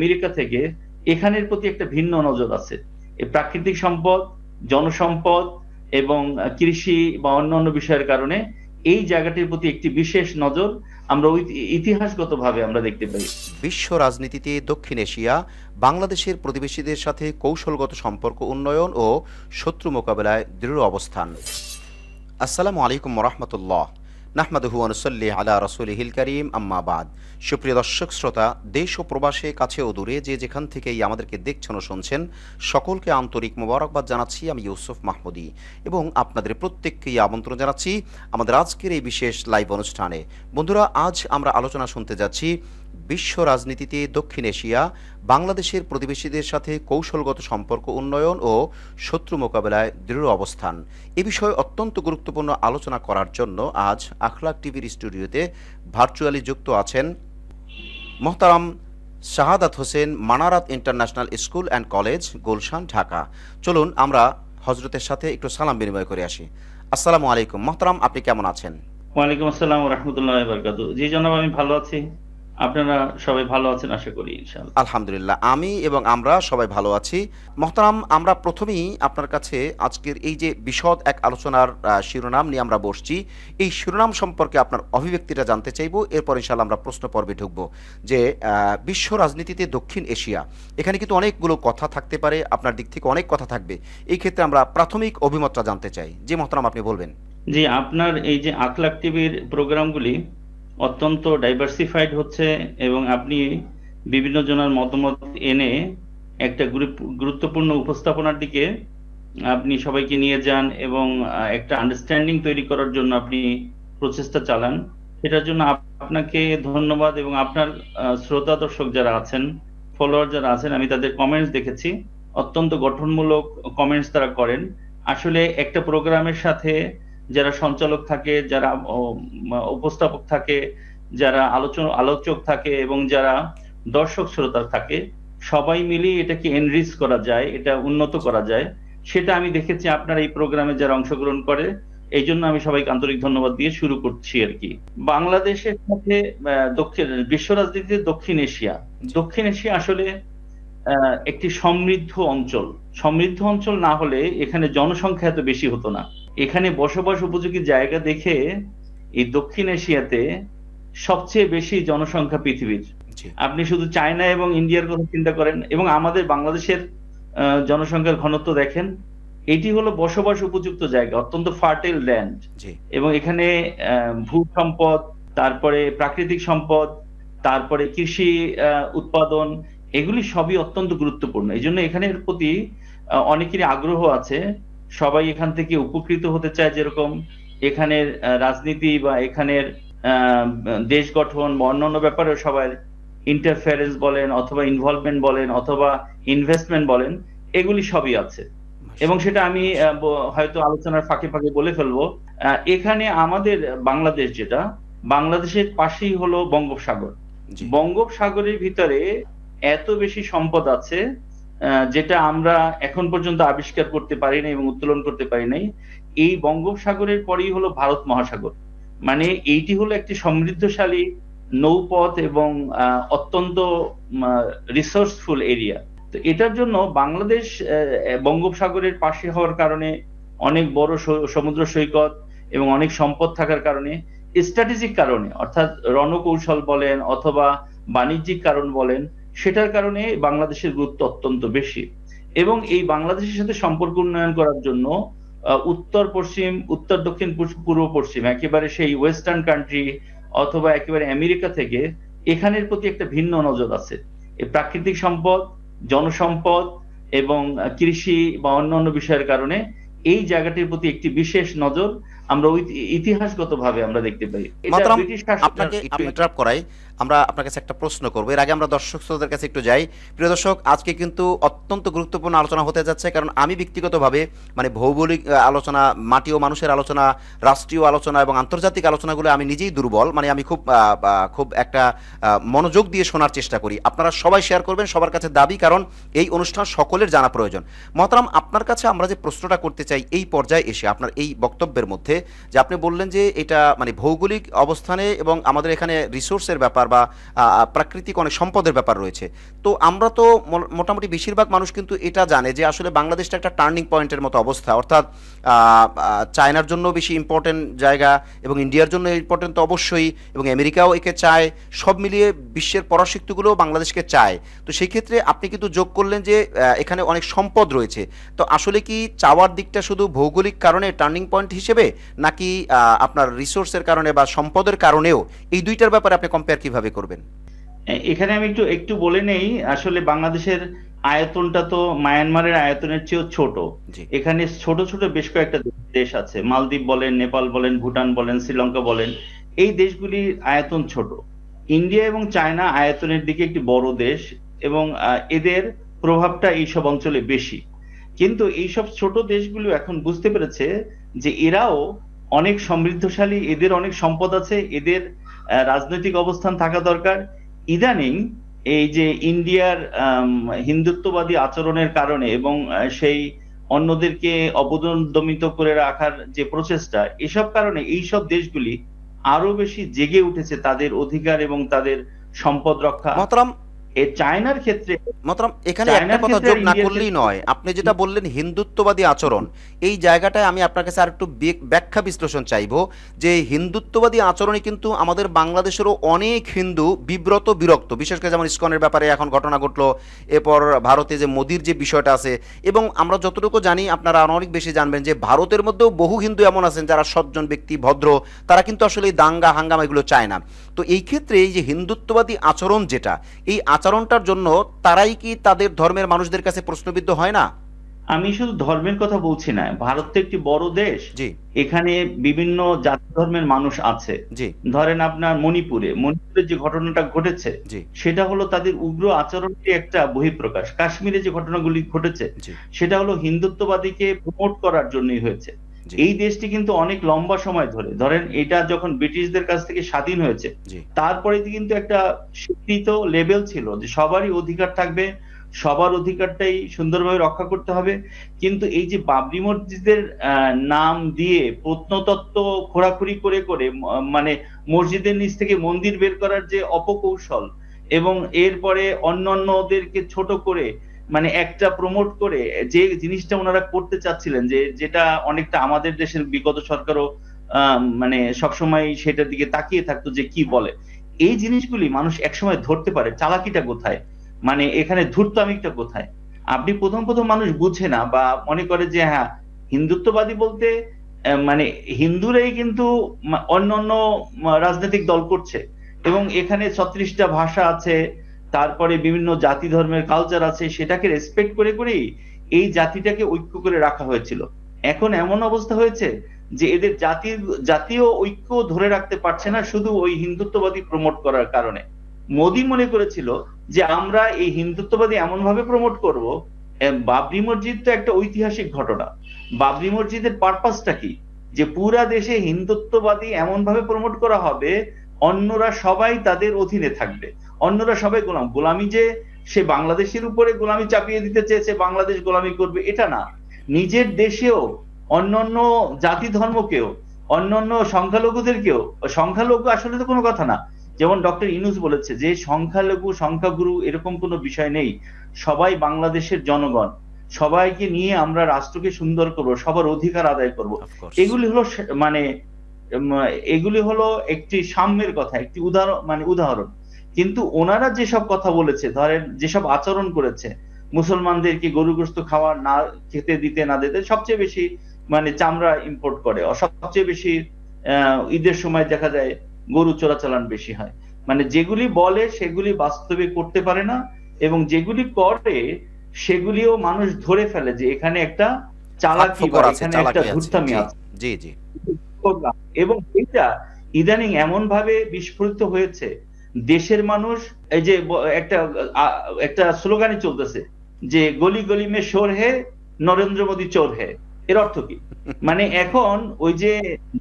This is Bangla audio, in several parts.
আমেরিকা থেকে এখানের প্রতি একটা ভিন্ন নজর আছে। এই প্রাকৃতিক সম্পদ, জনসম্পদ এবং কৃষি বা অন্যান্য বিষয়ের কারণে এই জায়গাটির প্রতি একটি বিশেষ নজর আমরা ইতিহাসগতভাবে আমরা দেখতে পাই। বিশ্ব রাজনীতিতে দক্ষিণ এশিয়া বাংলাদেশের প্রতিবেশীদের সাথে কৌশলগত সম্পর্ক উন্নয়ন ও শত্রু মোকাবেলায় দৃঢ় অবস্থান। আসসালামু আলাইকুম রহমতুল্লাহ, নাহমাদুহু ওয়া নুসাল্লি আলা রাসূলিহিল কারীম, আম্মা বাদ। সুপ্রিয় দর্শক শ্রোতা, দেশ ও প্রবাসে কাছে ও দূরে যে যেখান থেকেই আমাদেরকে দেখছেন ও শুনছেন, সকলকে আন্তরিক মোবারকবাদ জানাচ্ছি। আমি ইউসুফ মাহমুদী এবং আপনাদের প্রত্যেককেই আমন্ত্রণ জানাচ্ছি আমাদের আজকের এই বিশেষ লাইভ অনুষ্ঠানে। বন্ধুরা, আজ আমরা আলোচনা শুনতে যাচ্ছি বিশ্ব রাজনীতিতে দক্ষিণ এশিয়া বাংলাদেশের প্রতিবেশীদের সাথে কৌশলগত সম্পর্ক উন্নয়ন ও শত্রু মোকাবেলায় দৃঢ় অবস্থান। এ বিষয়ে অত্যন্ত গুরুত্বপূর্ণ আলোচনা করার জন্য আজ আখলাক টিভির স্টুডিওতে ভার্চুয়ালি যুক্ত আছেন মোহতারাম Shahadat Hossain, Manarat international school and college, Gulshan, Dhaka. চলুন আমরা হজরতের সাথে একটু সালাম বিনিময় করে আসি। আসসালামু আলাইকুম মোহতারাম, আপনি কেমন আছেন? ওয়ালাইকুম আসসালাম ওয়া রাহমাতুল্লাহি ওয়া বারাকাতুহু। জি জনাব, আমি ভালো আছি। আপনারা সবাই ভালো আছেন আশা করি, ইনশাআল্লাহ। আলহামদুলিল্লাহ, আমি এবং আমরা সবাই ভালো আছি। মোহতারাম, আমরা প্রথমেই আপনার কাছে আজকের এই যে বিশদ এক আলোচনার শিরোনাম নিয়ে আমরা বসছি, এই শিরোনাম সম্পর্কে আপনার অভিব্যক্তিটা জানতে চাইব। এরপর ইনশাআল্লাহ আমরা প্রশ্ন পর্বে ঢুকব যে বিশ্ব রাজনীতিতে দক্ষিণ এশিয়া, এখানে কিন্তু অনেকগুলো কথা থাকতে পারে, আপনার দিক থেকে অনেক কথা থাকবে। এই ক্ষেত্রে আমরা প্রাথমিক অভিমতটা জানতে চাই। জি মোহতারাম, আপনি বলবেন। জি, আপনার এই যে আখলাক টিভির প্রোগ্রামগুলি অত্যন্ত ডাইভার্সিফাইড হচ্ছে এবং আপনি বিভিন্ন জনের মতামত এনে একটা গুরুত্বপূর্ণ উপস্থাপনার দিকে আপনি সবাইকে নিয়ে যান এবং একটা আন্ডারস্ট্যান্ডিং তৈরি করার জন্য আপনি প্রচেষ্টা চালান। সেটার জন্য আপনাকে ধন্যবাদ। এবং আপনার শ্রোতা দর্শক যারা আছেন, ফলোয়ার যারা আছেন, আমি তাদের কমেন্টস দেখেছি, অত্যন্ত গঠনমূলক কমেন্টস তারা করেন। আসলে একটা প্রোগ্রামের সাথে যারা সঞ্চালক থাকে, যারা উপস্থাপক থাকে, যারা আলোচক থাকে এবং যারা দর্শক শ্রোতা থাকে, সবাই মিলিয়ে এটাকে এনরিচ করা যায়, এটা উন্নত করা যায়। সেটা আমি দেখেছি আপনার এই প্রোগ্রামে যারা অংশগ্রহণ করে। এই জন্য আমি সবাইকে আন্তরিক ধন্যবাদ দিয়ে শুরু করছি আর কি। বাংলাদেশের সাথে বিশ্ব রাজনীতিতে দক্ষিণ এশিয়া আসলে একটি সমৃদ্ধ অঞ্চল। সমৃদ্ধ অঞ্চল না হলে এখানে জনসংখ্যা এত বেশি হতো না। এখানে বসবাস উপযোগী জায়গা দেখে এই দক্ষিণ এশিয়াতে সবচেয়ে বেশি জনসংখ্যা পৃথিবীর। আপনি শুধু চায়না এবং ইন্ডিয়ার কথা চিন্তা করেন এবং আমাদের বাংলাদেশের জনসংখ্যার ঘনত্ব দেখেন। এটি হলো বসবাস উপযুক্ত জায়গা, অত্যন্ত ফার্টাইল ল্যান্ড। এবং এখানে ভূ সম্পদ, তারপরে প্রাকৃতিক সম্পদ, তারপরে কৃষি উৎপাদন, এগুলি সবই অত্যন্ত গুরুত্বপূর্ণ। এই জন্য এখানের প্রতি অনেকেরই আগ্রহ আছে। সবাই এখান থেকে উপকৃত হতে চায়। যেরকম এখানের রাজনীতি বা এখানের দেশ গঠন বা অন্যান্য ব্যাপারে সবাই ইন্টারফারেন্স বলেন অথবা ইনভলভমেন্ট বলেন অথবা ইনভেস্টমেন্ট বলেন, এগুলি সবই আছে। এবং সেটা আমি হয়তো আলোচনার ফাঁকে ফাঁকে বলে ফেলবো। এখানে আমাদের বাংলাদেশ, যেটা বাংলাদেশের পাশেই হলো বঙ্গোপসাগর। বঙ্গোপসাগরের ভিতরে এত বেশি সম্পদ আছে যেটা আমরা এখন পর্যন্ত আবিষ্কার করতে পারি নাই এবং উত্তোলন করতে পারি নাই। এই বঙ্গোপসাগরের পরেই হলো ভারত মহাসাগর। মানে এইটি হলো একটি সমৃদ্ধশালী নৌপথ এবং অত্যন্ত রিসোর্সফুল এরিয়া। তো এটার জন্য বাংলাদেশ বঙ্গোপসাগরের পাশে হওয়ার কারণে, অনেক বড় সমুদ্র সৈকত এবং অনেক সম্পদ থাকার কারণে, স্ট্র্যাটেজিক কারণে অর্থাৎ রণকৌশল বলেন অথবা বাণিজ্যিক কারণ বলেন, সেটার কারণে বাংলাদেশের গুরুত্ব অত্যন্ত বেশি। এবং এই বাংলাদেশের সাথে সম্পর্ক উন্নয়ন করার জন্য উত্তর পশ্চিম, উত্তর দক্ষিণ, পূর্ব পশ্চিম, একেবারে সেই ওয়েস্টার্ন কান্ট্রি অথবা একেবারে আমেরিকা থেকে এখানের প্রতি একটা ভিন্ন নজর আছে। এই প্রাকৃতিক সম্পদ, জনসম্পদ এবং কৃষি বা অন্যান্য বিষয়ের কারণে এই জায়গাটির প্রতি একটি বিশেষ নজর আমরা ইতিহাসগতভাবে আমরা দেখতে পাই। আপনাকে একটু ইন্টারাপ্ট করাই, আমরা আপনার কাছে একটা প্রশ্ন করবো। এর আগে আমরা দর্শক শ্রোতাদের কাছে একটু যাই। প্রিয় দর্শক, আজকে কিন্তু অত্যন্ত গুরুত্বপূর্ণ আলোচনা হতে যাচ্ছে, কারণ আমি ব্যক্তিগতভাবে মানে ভৌগোলিক আলোচনা, মাটি ও মানুষের আলোচনা, রাষ্ট্রীয় আলোচনা এবং আন্তর্জাতিক আলোচনাগুলো আমি নিজেই দুর্বল। মানে আমি খুব একটা মনোযোগ দিয়ে শোনার চেষ্টা করি। আপনারা সবাই শেয়ার করবেন, সবার কাছে দাবি, কারণ এই অনুষ্ঠান সকলের জানা প্রয়োজন। মোহতারাম, আপনার কাছে আমরা যে প্রশ্নটা করতে চাই চাই এই পর্যায়ে এসে আপনার এই বক্তব্যের মধ্যে, যে আপনি বললেন যে এটা মানে ভৌগোলিক অবস্থানে এবং আমাদের এখানে রিসোর্সের ব্যাপার বা প্রাকৃতিক অনেক সম্পদের ব্যাপার রয়েছে। তো আমরা তো মোটামুটি বেশিরভাগ মানুষ কিন্তু এটা জানে যে আসলে বাংলাদেশটা একটা টার্নিং পয়েন্টের মতো অবস্থা, অর্থাৎ চায়নার জন্য বেশি ইম্পর্টেন্ট জায়গা এবং ইন্ডিয়ার জন্য ইম্পর্টেন্ট তো অবশ্যই, এবং আমেরিকাও একে চায়, সব মিলিয়ে বিশ্বের পরাশক্তিগুলো বাংলাদেশকে চায়। তো সেই ক্ষেত্রে আপনি কিন্তু যোগ করলেন যে এখানে অনেক সম্পদ রয়েছে। তো আসলে কি চাওয়ার দিকটা শুধু ভৌগোলিক কারণে টার্নিং পয়েন্ট হিসেবে, নাকি আপনার রিসোর্সের কারণে বা সম্পদের কারণেও, এই দুইটার ব্যাপারে আপনি কম্পেয়ার কিভাবে করবেন? এখানে আমি একটু একটু বলে নেই, আসলে বাংলাদেশের আয়তনটা তো মায়ানমারের আয়তনের চেয়েও ছোট। জি এখানে ছোট ছোট বেশ কয়েকটা দেশ আছে, মালদ্বীপ বলেন, নেপাল বলেন, ভুটান বলেন, শ্রীলঙ্কা বলেন, এই দেশগুলির আয়তন ছোট। ইন্ডিয়া এবং চায়না আয়তনের দিকে একটি বড় দেশ, এবং এদের প্রভাবটা এইসব অঞ্চলে বেশি। কিন্তু এইসব ছোট দেশগুলো এখন বুঝতে পেরেছে যে এরাও অনেক সমৃদ্ধশালী, এদের অনেক সম্পদ আছে, এদের রাজনৈতিক অবস্থান থাকা দরকার। ইদানিং এই যে ইন্ডিয়ার হিন্দুত্ববাদী আচরণের কারণে এবং সেই অন্যদেরকে অবদমিত করে রাখার যে প্রচেষ্টা, এসব কারণে এইসব দেশগুলি আরো বেশি জেগে উঠেছে তাদের অধিকার এবং তাদের সম্পদ রক্ষা। মহতরম, চায়নার ক্ষেত্রে এখানে একটা কথা আর যোগ না ইন্ডিয়ার করলেই ক্ষেত্রে নয়। আপনি যেটা বললেন হিন্দুত্ববাদী আচরণ, এই জায়গাটায় আমি আপনার কাছে আরেকটু ব্যাখ্যা বিশ্লেষণ চাইবো, যে হিন্দুত্ববাদী আচরণে কিন্তু আমাদের বাংলাদেশেরও অনেক হিন্দু বিব্রত বিরক্ত, বিশেষ করে যেমন ইসকনের ব্যাপারে এখন ঘটনা ঘটলো, এরপর ভারতে যে মোদির যে বিষয়টা আছে, এবং আমরা যতটুকু জানি, আপনারা অনেক বেশি জানবেন, যে ভারতের মধ্যেও বহু হিন্দু এমন আছেন যারা সজ্জন ব্যক্তি, ভদ্র, তারা কিন্তু আসলে এই দাঙ্গা হাঙ্গামা এগুলো চায় না। তো এই ক্ষেত্রে এই যে হিন্দুত্ববাদী আচরণ যেটা, এই আচরণটার জন্য তারাই কি তাদের ধর্মের মানুষদের কাছে প্রশ্নবিদ্ধ হয় না? আমি শুধু ধর্মের কথা বলছি না, ভারত তো একটি বড় দেশ, জি এখানে বিভিন্ন জাতি ধর্মের মানুষ আছে। জি ধরেন আপনার মণিপুরে যে ঘটনাটা ঘটেছে, জি সেটা হলো তাদের উগ্র আচরণের একটা বহিঃপ্রকাশ। কাশ্মীরে যে ঘটনাগুলি ঘটেছে, জি সেটা হলো হিন্দুত্ববাদীকে প্রমোট করার জন্যই হয়েছে। জি এই দেশটি কিন্তু অনেক লম্বা সময় ধরে, ধরেন এটা যখন ব্রিটিশদের কাছ থেকে স্বাধীন হয়েছে, জি তারপরে কিন্তু একটা স্বীকৃত লেভেল ছিল যে সবারই অধিকার থাকবে, সবার অধিকারটাই সুন্দরভাবে রক্ষা করতে হবে। কিন্তু এই যে বাবরি মসজিদের নাম দিয়ে প্রত্নতত্ত্ব খোঁড়াখুড়ি করে করে মানে মসজিদের নিচ থেকে মন্দির বের করার যে অপকৌশল, এবং এরপরে অন্যান্যদেরকে ছোট করে মানে একটা প্রমোট করে যে জিনিসটা ওনারা করতে চাচ্ছিলেন, যে যেটা অনেকটা আমাদের দেশের বিগত সরকারও মানে সবসময় সেটার দিকে তাকিয়ে থাকতো যে কি বলে। এই জিনিসগুলি মানুষ একসময় ধরতে পারে চালাকিটা কোথায়, মানে এখানে ধূর্তামিটা কোথায়। আপনি প্রথম প্রথম মানুষ বুঝে না বা মনে করে যে হ্যাঁ, হিন্দুত্ববাদী বলতে মানে হিন্দুরাই কিন্তু অন্যান্য রাজনৈতিক দল করছে, এবং এখানে 36টা ভাষা আছে, তারপরে বিভিন্ন জাতি ধর্মের কালচার আছে, সেটাকে রেসপেক্ট করে করেই এই জাতিটাকে ঐক্য করে রাখা হয়েছিল। এখন এমন অবস্থা হয়েছে যে এদের জাতীয় ঐক্য ধরে রাখতে পারছে না, শুধু ওই হিন্দুত্ববাদী প্রমোট করার কারণে। মোদী মনে করেছিল যে আমরা এই হিন্দুত্ববাদী এমন ভাবে প্রমোট করব, বাবরি মসজিদ তো একটা ঐতিহাসিক ঘটনা। বাবরি মসজিদের পারপাসটা কি, যে পুরা দেশে হিন্দুত্ববাদী এমন ভাবে প্রমোট করা হবে, অন্যরা সবাই তাদের অধীনে থাকবে, অন্যরা সবাই গোলামি যে সে বাংলাদেশের উপরে গোলামি চাপিয়ে দিতে চেয়েছে, বাংলাদেশ গোলামি করবে এটা না, নিজের দেশেও অন্যান্য জাতি ধর্মকেও, অন্যান্য সংখ্যালঘুদেরকেও, সংখ্যালঘু আসলে তো কোনো কথা না, যেমন ডক্টর ইউনূস বলেছে যে সংখ্যালঘু সংখ্যাগুরু এরকম কোনো বিষয় নেই, সবাই বাংলাদেশের জনগণ, সবাইকে নিয়ে আমরা রাষ্ট্রকে সুন্দর করব, সবার অধিকার আদায় করব। এগুলি হলো মানে এগুলি হলো একটি সাম্যের কথা, একটি উদাহরণ। কিন্তু ওনারা যেসব কথা বলেছে, ধরেন যেসব আচরণ করেছে, মুসলমানদেরকে গরুগ্রস্ত খাওয়া না খেতে দিতে না দিতে, সবচেয়ে বেশি মানে চামড়া ইম্পোর্ট করে, সবচেয়ে বেশি ঈদের সময় দেখা যায় গরু চোরাচালান বেশি হয়। মানে যেগুলি বলে সেগুলি বাস্তবে করতে পারে না, এবং যেগুলি করে সেগুলিও মানুষ ধরে ফেলে যে এখানে একটা চালাকি বা এখানে একটা ধূর্তামি আছে। জি জি। এবং এটা ইদানিং এমন ভাবে বিস্ফোরিত হয়েছে, দেশের মানুষ এই যে একটা স্লোগানই চলতেছে যে গলি গলি মে শোর হে, নরেন্দ্র মোদী চোর হে। এর অর্থ কি? মানে এখন ওই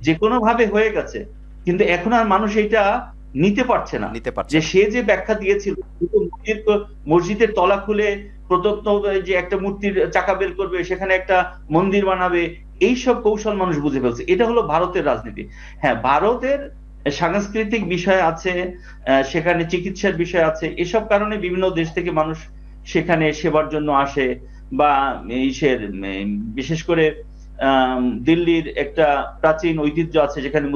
যে কোনো ভাবে হয়ে গেছে, কিন্তু এখন আর মানুষ এটা নিতে পারছে না, যে সে যে ব্যাখ্যা দিয়েছিল মসজিদের তলা খুলে প্রদত্ত যে একটা মূর্তির চাকা বের করবে, সেখানে একটা মন্দির বানাবে, এইসব কৌশল মানুষ বুঝে ফেলছে। এটা হলো ভারতের রাজনীতি। হ্যাঁ, ভারতের সাংস্কৃতিক বিষয় আছে, সেখানে চিকিৎসার বিষয় আছে, এসব কারণে বিভিন্ন দেশ থেকে মানুষ সেখানে সেবার জন্য আসে। বা বিশেষ করে দিল্লির একটা প্রাচীন ঐতিহ্য আছে, যেখানে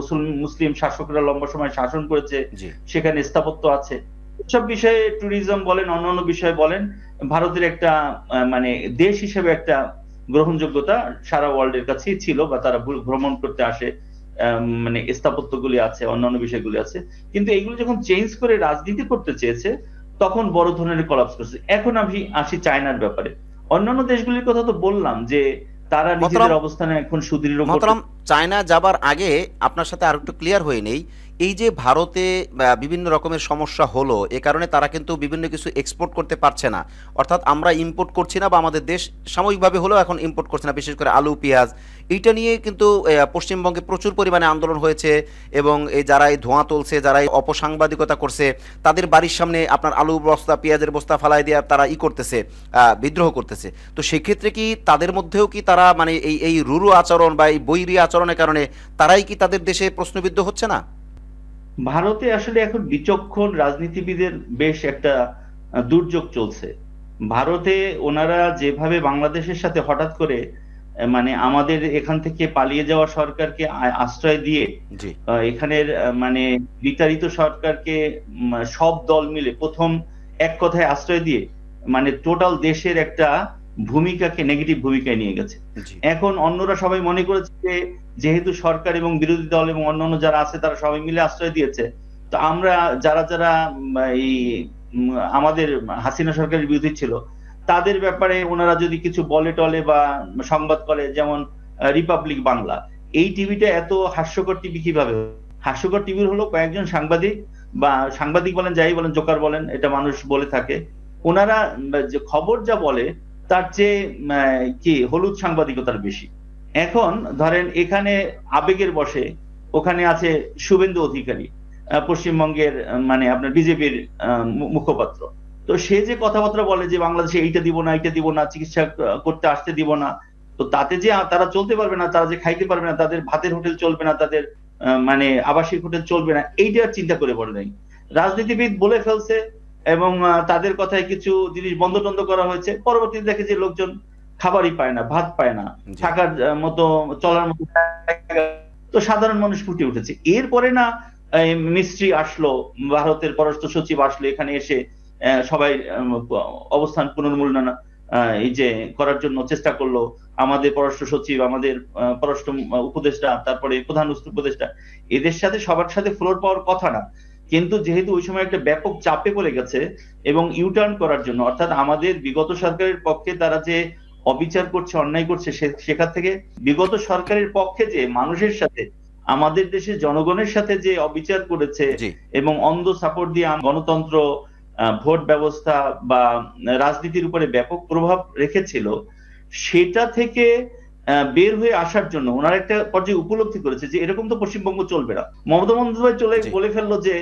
মুসলিম শাসকরা লম্বা সময় শাসন করেছে, জি। সেখানে স্থাপত্য আছে। সব বিষয়ে ট্যুরিজম বলেন, অন্যান্য বিষয় বলেন, ভারতের একটা মানে দেশ হিসেবে একটা গ্রহণযোগ্যতা সারা ওয়ার্ল্ডের কাছেই ছিল, বা তারা ভ্রমণ করতে আসে, মানে স্থাপত্যগুলি আছে, অন্যান্য বিষয়গুলি আছে। কিন্তু এগুলো যখন চেঞ্জ করে রাজনীতি করতে চেয়েছে, তখন বড় ধরনের কলাপস করছে। এখন আমি আসি চায়নার ব্যাপারে। অন্যান্য দেশগুলির কথা তো বললাম যে তারা মহতরম নিজেদের অবস্থানে এখন সুদৃঢ় করতে। মহতরম, চায়না যাবার আগে আপনার সাথে আর একটু ক্লিয়ার হয়ে নেই। এই যে ভারতে বিভিন্ন রকমের সমস্যা হলো, এ কারণে তারা কিন্তু বিভিন্ন কিছু এক্সপোর্ট করতে পারছে না, অর্থাৎ আমরা ইম্পোর্ট করছি না, বা আমাদের দেশ সাময়িকভাবে হলেও এখন ইম্পোর্ট করছে না, বিশেষ করে আলু পেঁয়াজ। এইটা নিয়ে কিন্তু পশ্চিমবঙ্গে প্রচুর পরিমাণে আন্দোলন হয়েছে, এবং এই যারা এই ধোঁয়া তুলছে, যারা এই অপসাংবাদিকতা করছে, তাদের বাড়ির সামনে আপনার আলু বস্তা, পেঁয়াজের বস্তা ফালাই দিয়ে তারা করতেছে, বিদ্রোহ করতেছে। তো সেক্ষেত্রে কি তাদের মধ্যেও কি তারা মানে এই রুরু আচরণ বা এই বৈরী আচরণের কারণে তারাই কি তাদের দেশে প্রশ্নবিদ্ধ হচ্ছে না? ভারতে আসলে এখন বিচক্ষণ রাজনীতিবিদের বেশ একটা দুর্যোগ চলছে। ভারতে ওনারা যেভাবে বাংলাদেশের সাথে হঠাৎ করে মানে আমাদের এখান থেকে পালিয়ে যাওয়া সরকারকে আশ্রয় দিয়ে, জি। এখানের মানে বিতাড়িত সরকারকে সব দল মিলে প্রথম এক কথায় আশ্রয় দিয়ে, মানে টোটাল দেশের একটা ভূমিকাকে নেগেটিভ ভূমিকায় নিয়ে গেছে। জি। এখন অন্যরা সবাই মনে করেছে যে যেহেতু সরকার এবং বিরোধী দল এবং অন্যান্য যারা আছে তারা সবাই মিলে আশ্রয় দিয়েছে, তো আমরা যারা যারা এই আমাদের হাসিনা সরকারের বিরোধী ছিল, তাদের ব্যাপারে ওনারা যদি কিছু বলে টলে বা সংবাদ করে, যেমন রিপাবলিক বাংলা, এই টিভিটা এত হাস্যকর টিভি কিভাবে? হাস্যকর টিভির হলো কয়েকজন সাংবাদিক, বা সাংবাদিক বলেন, যাই বলেন, জোকার বলেন, এটা মানুষ বলে থাকে। ওনারা যে খবর যা বলে তার চেয়ে কি হলুদ সাংবাদিকতার বেশি। এখন ধরেন এখানে আবেগের বশে ওখানে আছে শুভেন্দু অধিকারী, পশ্চিমবঙ্গের মানে আপনার বিজেপির মুখপাত্র। তো সে যে কথাবার্তা বলে যে বাংলাদেশে এইটা দিব না, এইটা দিব না, চিকিৎসা করতে আসতে দিব না, তো তাতে যে তারা চলতে পারবে না, তারা যে খাইতে পারবে না, তাদের ভাতের হোটেল চলবে না, তাদের মানে আবাসিক হোটেল চলবে না, এইটা আর চিন্তা করে বলে নাই। রাজনীতিবিদ বলে ফেলছে, এবং তাদের কথায় কিছু জিনিস বন্ধ টন্ধ করা হয়েছে। পরবর্তীতে দেখে যে লোকজন খাবারই পায় না, ভাত পায় না, জি। থাকার মতো, চলার মতো জায়গা। তো সাধারণ মানুষ ফুটে উঠেছে। এরপরে না মিস্ত্রি আসলো, ভারতের পররাষ্ট্র সচিব আসলো, এখানে এসে সবাই অবস্থান পুনর্মূল্যায়ন এই যে করার জন্য চেষ্টা করলো। আমাদের পররাষ্ট্র সচিব, আমাদের পররাষ্ট্র উপদেষ্টা, তারপরে প্রধান উপদেষ্টা, এদের সাথে সবার সাথে ফ্লোর পাওয়ার কথা না, কিন্তু যেহেতু ওই সময় একটা ব্যাপক চাপে পড়ে গেছে, এবং ইউটার্ন করার জন্য, অর্থাৎ আমাদের বিগত সরকারের পক্ষে তারা যে অবিচার করছে, অন্যায় করছে, সেখান থেকে বিগত সরকারের পক্ষে যে মানুষের সাথে, আমাদের দেশের জনগণের সাথে যে অবিচার করেছে, জি। এবং অন্ধ সাপোর্ট দিয়ে গণতন্ত্র, ভোট ব্যবস্থা বা রাজনীতির উপরে ব্যাপক প্রভাব রেখেছিল, সেটা থেকে বের হয়ে আসার জন্য ওনারা একটা পর্যায়ে উপলব্ধি করেছে যে এরকম তো পশ্চিমবঙ্গ চলবে না। মমতা বন্দ্যোপাধ্যায় চলে জি। বলে ফেললো যে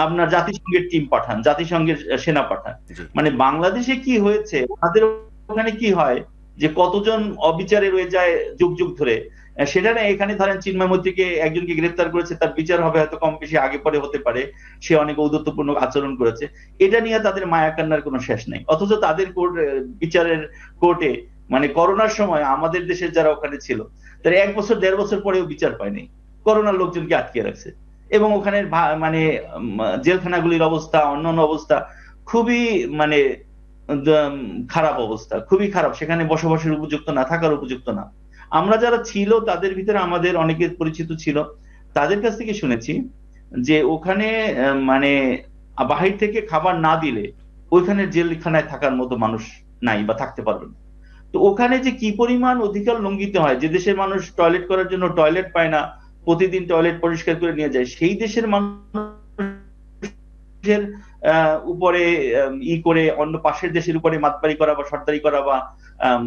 আপনার জাতিসংঘের টিম পাঠান, জাতিসংঘের সেনা পাঠান। জি। মানে বাংলাদেশে কি হয়েছে, ওনাদের ওখানে কি হয়, যে কতজন অবিচারে রয়ে যায় যুগ যুগ ধরে, সেটা না। এখানে ধরেন চিন্ময় মৈত্রীকে একজনকে গ্রেফতার করেছে, তার বিচার হবে হয়তো কম বেশি আগে পরে হতে পারে, সে অনেক ঔদ্ধত্যপূর্ণ আচরণ করেছে, এটা নিয়ে তাদের মায়া কান্নার কোনো শেষ নেই। অথচ তাদের বিচারের কোর্টে মানে করোনার সময় আমাদের দেশের যারা ওখানে ছিল, তারা 1 বছর 1.5 বছর পরেও বিচার পায়নি, করোনার লোকজনকে আটকে রাখছে। এবং ওখানে মানে জেলখানাগুলির অবস্থা, অন্যান্য অবস্থা খুবই মানে খারাপ অবস্থা, খুবই খারাপ। সেখানে বসবাসের উপযুক্ত না, থাকার উপযুক্ত না। আমরা যারা ছিল তাদের ভিতরে আমাদের অনেকে পরিচিত ছিল, তাদের কাছ থেকে শুনেছি যে ওখানে মানে বাহির থেকে খাবার না দিলে ওইখানে জেলখানায় থাকার মতো মানুষ নাই বা থাকতে পারবে না। তো ওখানে যে কি পরিমাণ অধিকার লঙ্ঘিত হয়, যে দেশের মানুষ টয়লেট করার জন্য টয়লেট পায় না, প্রতিদিন টয়লেট পরিষ্কার করে নিয়ে যায়, সেই দেশের মানুষের উপরে করে অন্য পাশের দেশের উপরে মাতবাড়ি করা বা সর্দারি করা বা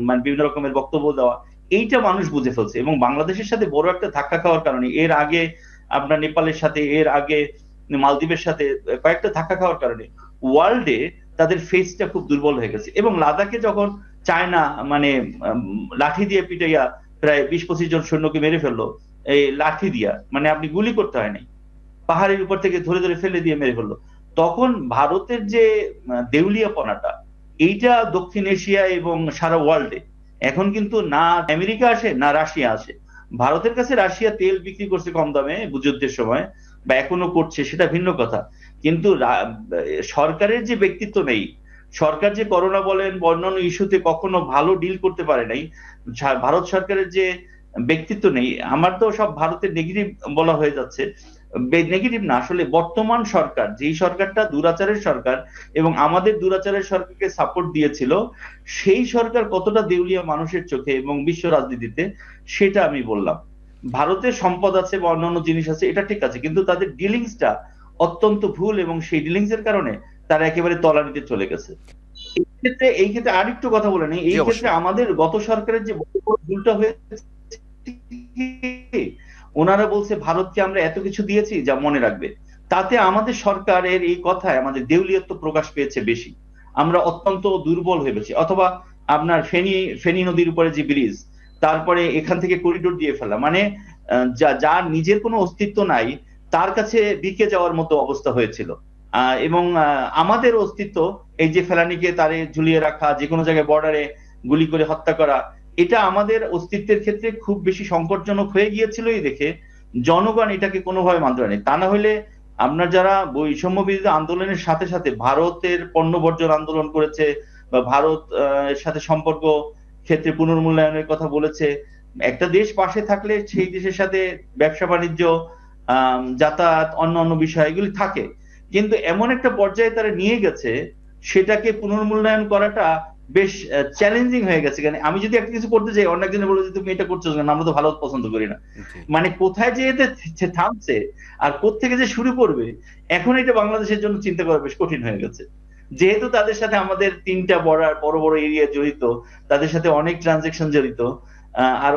মানে বিভিন্ন রকমের বক্তব্য দেওয়া, এইটা মানুষ বুঝে ফেলছে। এবং বাংলাদেশের সাথে বড় একটা ধাক্কা খাওয়ার কারণে, এর আগে আপনার নেপালের সাথে, এর আগে মালদ্বীপের সাথে কয়েকটা ধাক্কা খাওয়ার কারণে ওয়ার্ল্ডে তাদের ফেসটা খুব দুর্বল হয়ে গেছে। এবং লাদাখে যখন চায়না মানে লাঠি দিয়ে পিটাইয়া প্রায় 20-25 জন সৈন্যকে মেরে ফেললো, এই লাঠি দিয়া, মানে আপনি গুলি করতে হয় নাই, পাহাড়ের উপর থেকে ধরে ধরে ফেলে দিয়ে মেরে ফেললো, তখন ভারতের যে দেউলিয়াপনাটা, এইটা দক্ষিণ এশিয়া এবং সারা ওয়ার্ল্ডে এখন কিন্তু না আমেরিকা আসে না রাশিয়া আসে। ভারতের কাছে রাশিয়া তেল বিক্রি করছে কম দামে যুদ্ধের সময়, বা এখনো করছে, সেটা ভিন্ন কথা। কিন্তু সরকারের যে ব্যক্তিত্ব নেই, সরকার যে করোনা বলেন বা অন্যান্য ইস্যুতে কখনো ভালো ডিল করতে পারে নাই, ভারত সরকারের যে ব্যক্তিত্ব নেই, আমার তো সব ভারতের নেগেটিভ বলা হয়ে যাচ্ছে। নেগেটিভ না, আসলে বর্তমান সরকার, যেই সরকারটা দুরাচারের সরকার এবং আমাদের দুরাচারের সরকারকে সাপোর্ট দিয়েছিল, সেই সরকার কতটা দেউলিয়া মানুষের চোখে এবং বিশ্ব রাজনীতিতে, সেটা আমি বললাম। ভারতের সম্পদ আছে বা অন্যান্য জিনিস আছে, এটা ঠিক আছে, কিন্তু তাদের ডিলিংসটা অত্যন্ত ভুল, এবং সেই ডিলিংস এর কারণে তারা একেবারে তলানিতে চলে গেছে। এই ক্ষেত্রে আরেকটু কথা বলে নেই, এই ক্ষেত্রে আমাদের গত সরকারের যে ভুলটা হয়েছে, ওনারা বলছে ভারতকে আমরা এত কিছু দিয়েছি যা মনে রাখবে, তাতে আমাদের সরকারের এই কথায় আমাদের দেউলিয়ত্ব প্রকাশ পেয়েছে বেশি, আমরা অত্যন্ত দুর্বল হয়ে গেছি। অথবা আপনার ফেনী নদীর উপরে যে ব্রিজ, তারপরে এখান থেকে করিডোর দিয়ে ফেলা, মানে যার নিজের কোনো অস্তিত্ব নাই তার কাছে বিকে যাওয়ার মতো অবস্থা হয়েছিল। এবং আমাদের অস্তিত্ব, এই যে ফেলানিকে তারে ঝুলিয়ে রাখা, যে কোনো জায়গায় বর্ডারে গুলি করে হত্যা করা, এটা আমাদের অস্তিত্বের ক্ষেত্রে খুব বেশি সংকটজনক হয়ে গিয়েছিল। এই দেখে জনগণ এটাকে কোনোভাবে মানতে পারেনি। তা না হলে আপনার যারা বৈষম্য বিরোধী আন্দোলনের সাথে সাথে ভারতের পণ্য বর্জন আন্দোলন করেছে বা ভারত এর সাথে সম্পর্ক ক্ষেত্রে পুনর্মূল্যায়নের কথা বলেছে, একটা দেশ পাশে থাকলে সেই দেশের সাথে ব্যবসা বাণিজ্য, যাতায়াত, অন্যান্য বিষয় এগুলি থাকে, কিন্তু এমন একটা পর্যায়ে তারা নিয়ে গেছে, সেটাকে পুনর্মূল্যায়ন করাটা বেশ চ্যালেঞ্জিং হয়ে গেছে। কারণ আমি যদি একটা কিছু করতে যাই, অন্য একজনে বলে যে তুমি এটা করছো কেন, আমরা তো ভালো পছন্দ করি না, মানে কোথায় যে এতে থামছে আর কোত্থেকে যে শুরু করবে, এখন এটা বাংলাদেশের জন্য চিন্তা করা বেশ কঠিন হয়ে গেছে। যেহেতু তাদের সাথে আমাদের 3টা বড় বড় এরিয়া জড়িত, তাদের সাথে অনেক ট্রানজেকশন জড়িত, আর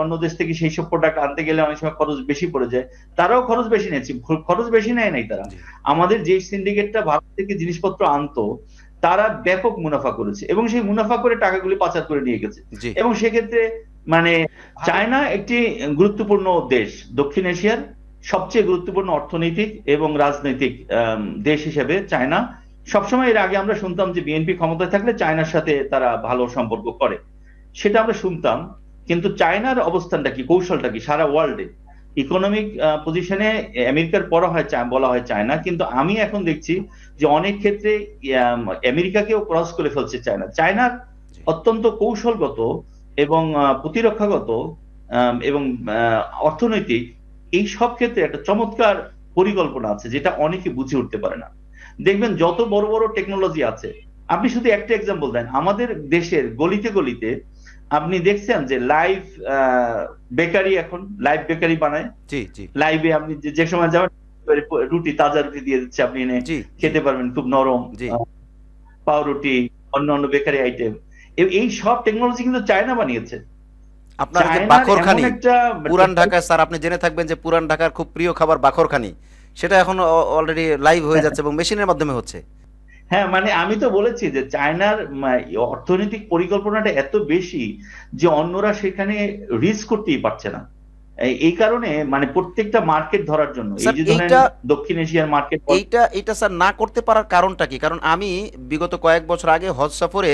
অন্য দেশ থেকে সেই সব প্রোডাক্ট আনতে গেলে অনেক সময় খরচ বেশি পড়ে যায়, তারাও খরচ বেশি নিয়েছে, খরচ বেশি নেয় নাই তারা। আমাদের যে সিন্ডিকেটটা ভারত থেকে জিনিসপত্র আনতো, তারা ব্যাপক মুনাফা করেছে এবং সেই মুনাফা করে টাকাগুলি পাচার করে নিয়ে গেছে। এবং সেক্ষেত্রে মানে চায়না একটি গুরুত্বপূর্ণ দেশ, দক্ষিণ এশিয়ার সবচেয়ে গুরুত্বপূর্ণ অর্থনৈতিক এবং রাজনৈতিক দেশ হিসেবে চায়না সবসময়, এর আগে আমরা শুনতাম যে বিএনপি ক্ষমতায় থাকলে চায়নার সাথে তারা ভালো সম্পর্ক করে, সেটা আমরা শুনতাম। কিন্তু চায়নার অবস্থানটা কি, কৌশলটা কি সারা ওয়ার্ল্ডে? ইকোনমিক পজিশনে আমেরিকার পর বলা হয় চায়না, কিন্তু আমি এখন দেখছি যে অনেক ক্ষেত্রে আমেরিকাকেও ক্রস করে ফেলছে চায়না। চায়নার অত্যন্ত কৌশলগত এবং প্রতিরক্ষাগত এবং অর্থনৈতিক এই সব ক্ষেত্রে একটা চমৎকার পরিকল্পনা আছে, যেটা অনেকে বুঝে উঠতে পারে না। দেখবেন যত বড় বড় টেকনোলজি আছে, আপনি শুধু একটা এক্সাম্পল দেন, আমাদের দেশের গলিতে গলিতে আপনি দেখছেন যে লাইভ বেকারি, এখন লাইভ বেকারি বানায়, লাইভে আপনি যে সময় যাবেন রুটি, তাজা রুটি দিয়ে দিচ্ছে, আপনি এনে খেতে পারবেন, খুব নরম পাউরুটি, অন্য বেকারি আইটেম। এই সব টেকনোলজি কিন্তু চায়না বানিয়েছে। আপনার যে বাখরখানি পুরান ঢাকায়, স্যার আপনি জেনে থাকবেন যে পুরান ঢাকার খুব প্রিয় খাবার বাখরখানি, সেটা এখন অলরেডি লাইভ হয়ে যাচ্ছে এবং মেশিনের মাধ্যমে হচ্ছে। হ্যাঁ, মানে আমি তো বলেছি যে চায়নার অর্থনৈতিক পরিকল্পনাটা এত বেশি যে অন্যরা সেখানে রিস্ক করতেই পারছে না। এই কারণে মানে প্রত্যেকটা মার্কেট ধরার জন্য, এই যে ধরেন দক্ষিণ এশিয়ার মার্কেট, এইটা স্যার না করতে পারার কারণটা কি? কারণ আমি বিগত কয়েক বছর আগে হজ সফরে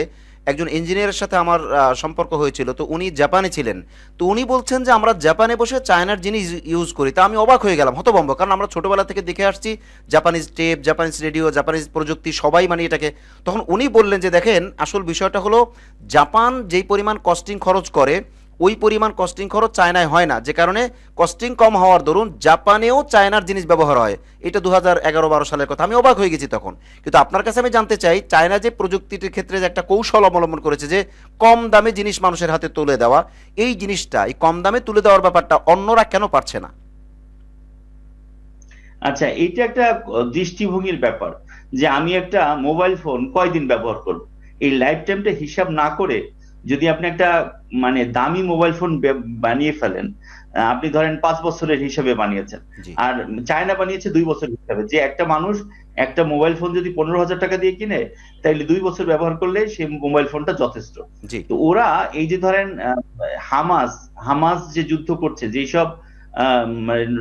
একজন ইঞ্জিনিয়ারের সাথে আমার সম্পর্ক হয়েছিল, তো উনি জাপানে ছিলেন, তো উনি বলছেন যে আমরা জাপানে বসে চায়নার জিনিস ইউজ করি। তা আমি অবাক হয়ে গেলাম, হতভম্ব, কারণ আমরা ছোটবেলা থেকে দেখে আসছি Japanese tape, Japanese radio, Japanese প্রযুক্তি, সবাই মানে এটাকে। তখন উনি বললেন যে দেখেন, আসল বিষয়টা হলো জাপান যেই পরিমাণ কস্টিং খরচ করে, ওই পরিমাণ কস্টিং খরচ চায়নায় হয় না, যে কারণে কস্টিং কম হওয়ার দরুন জাপানেও চায়নার জিনিস ব্যবহার হয়। এটা 2011-12 সালের কথা, আমি অবাক হয়ে গেছি তখন। কিন্তু আপনার কাছে আমি জানতে চাই, চায়না যে প্রযুক্তিটির ক্ষেত্রে যে একটা কৌশল অবলম্বন করেছে যে কম দামে জিনিস মানুষের হাতে তুলে দেওয়া, এই জিনিসটা, এই কম দামে তুলে দেওয়ার ব্যাপারটা অন্যরা কেন পারছে না? আচ্ছা, এটা একটা দৃষ্টিভঙ্গির ব্যাপার যে আমি একটা মোবাইল ফোন কয়দিন ব্যবহার করব, এই লাইফ টাইমটা হিসাব না করে যদি আপনি একটা মানে দামি মোবাইল ফোন বানিয়ে ফেলেন, আপনি ধরেন 5 বছরের হিসাবে বানিয়েছেন, আর চায়না বানিয়েছে 2 বছর হিসাবে, যে একটা মানুষ একটা মোবাইল ফোন যদি 15,000 টাকা দিয়ে কিনে, তাইলে 2 বছর ব্যবহার করলে সেই মোবাইল ফোনটা যথেষ্ট। জি তো ওরা এই যে ধরেন হামাস হামাস যে যুদ্ধ করছে, যেসব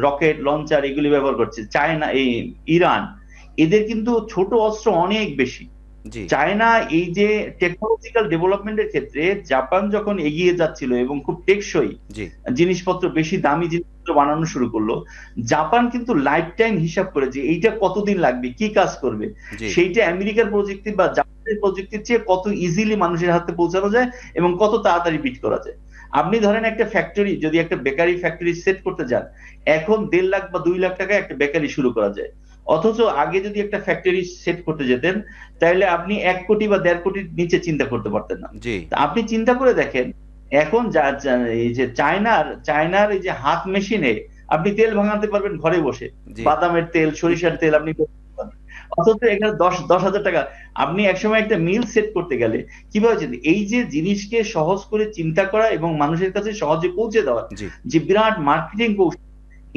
রকেট লঞ্চার এগুলি ব্যবহার করছে, চায়না, এই ইরান, এদের কিন্তু ছোট অস্ত্র অনেক বেশি। জি চায়না এই যে টেকনোলজিক্যাল ডেভেলপমেন্টের ক্ষেত্রে জাপান যখন এগিয়ে যাচ্ছিল এবং খুব টেকসই জি জিনিসপত্র, বেশি দামি জিনিসপত্র বানানো শুরু করলো, জাপান কিন্তু লাইফ টাইম হিসাব করে যে এইটা কতদিন লাগবে, কি কাজ করবে, জি সেইটা আমেরিকার প্রযুক্তি বা জাপানের প্রযুক্তির চেয়ে কত ইজিলি মানুষের হাতে পৌঁছানো যায় এবং কত তাড়াতাড়ি বিট করা যায়। আপনি ধরেন একটা ফ্যাক্টরি, যদি একটা বেকারি ফ্যাক্টরি সেট করতে যান, এখন 1.5 লাখ বা 2 লাখ টাকায় একটা বেকারি শুরু করা যায়। অথচ আগে যদি একটা ফ্যাক্টরি সেট করতে যেতেন, তাহলে আপনি 1 কোটি বা 1.5 কোটির নিচে চিন্তা করতে পারতেন না। জি তা আপনি চিন্তা করে দেখেন, এখন এই যে চায়নার এই যে হাত মেশিনে আপনি তেল ভাঙাতে পারবেন ঘরে বসে, জি বাদামের তেল, সরিষার তেল আপনি করতে পারবেন। অথচ এখানে 10,000 টাকা। আপনি একসময় একটা মিল সেট করতে গেলে কিভাবে এই যে জিনিসকে সহজ করে চিন্তা করা এবং মানুষের কাছে সহজে পৌঁছে দেওয়া, জি যে বিরাট মার্কেটিং কৌশল,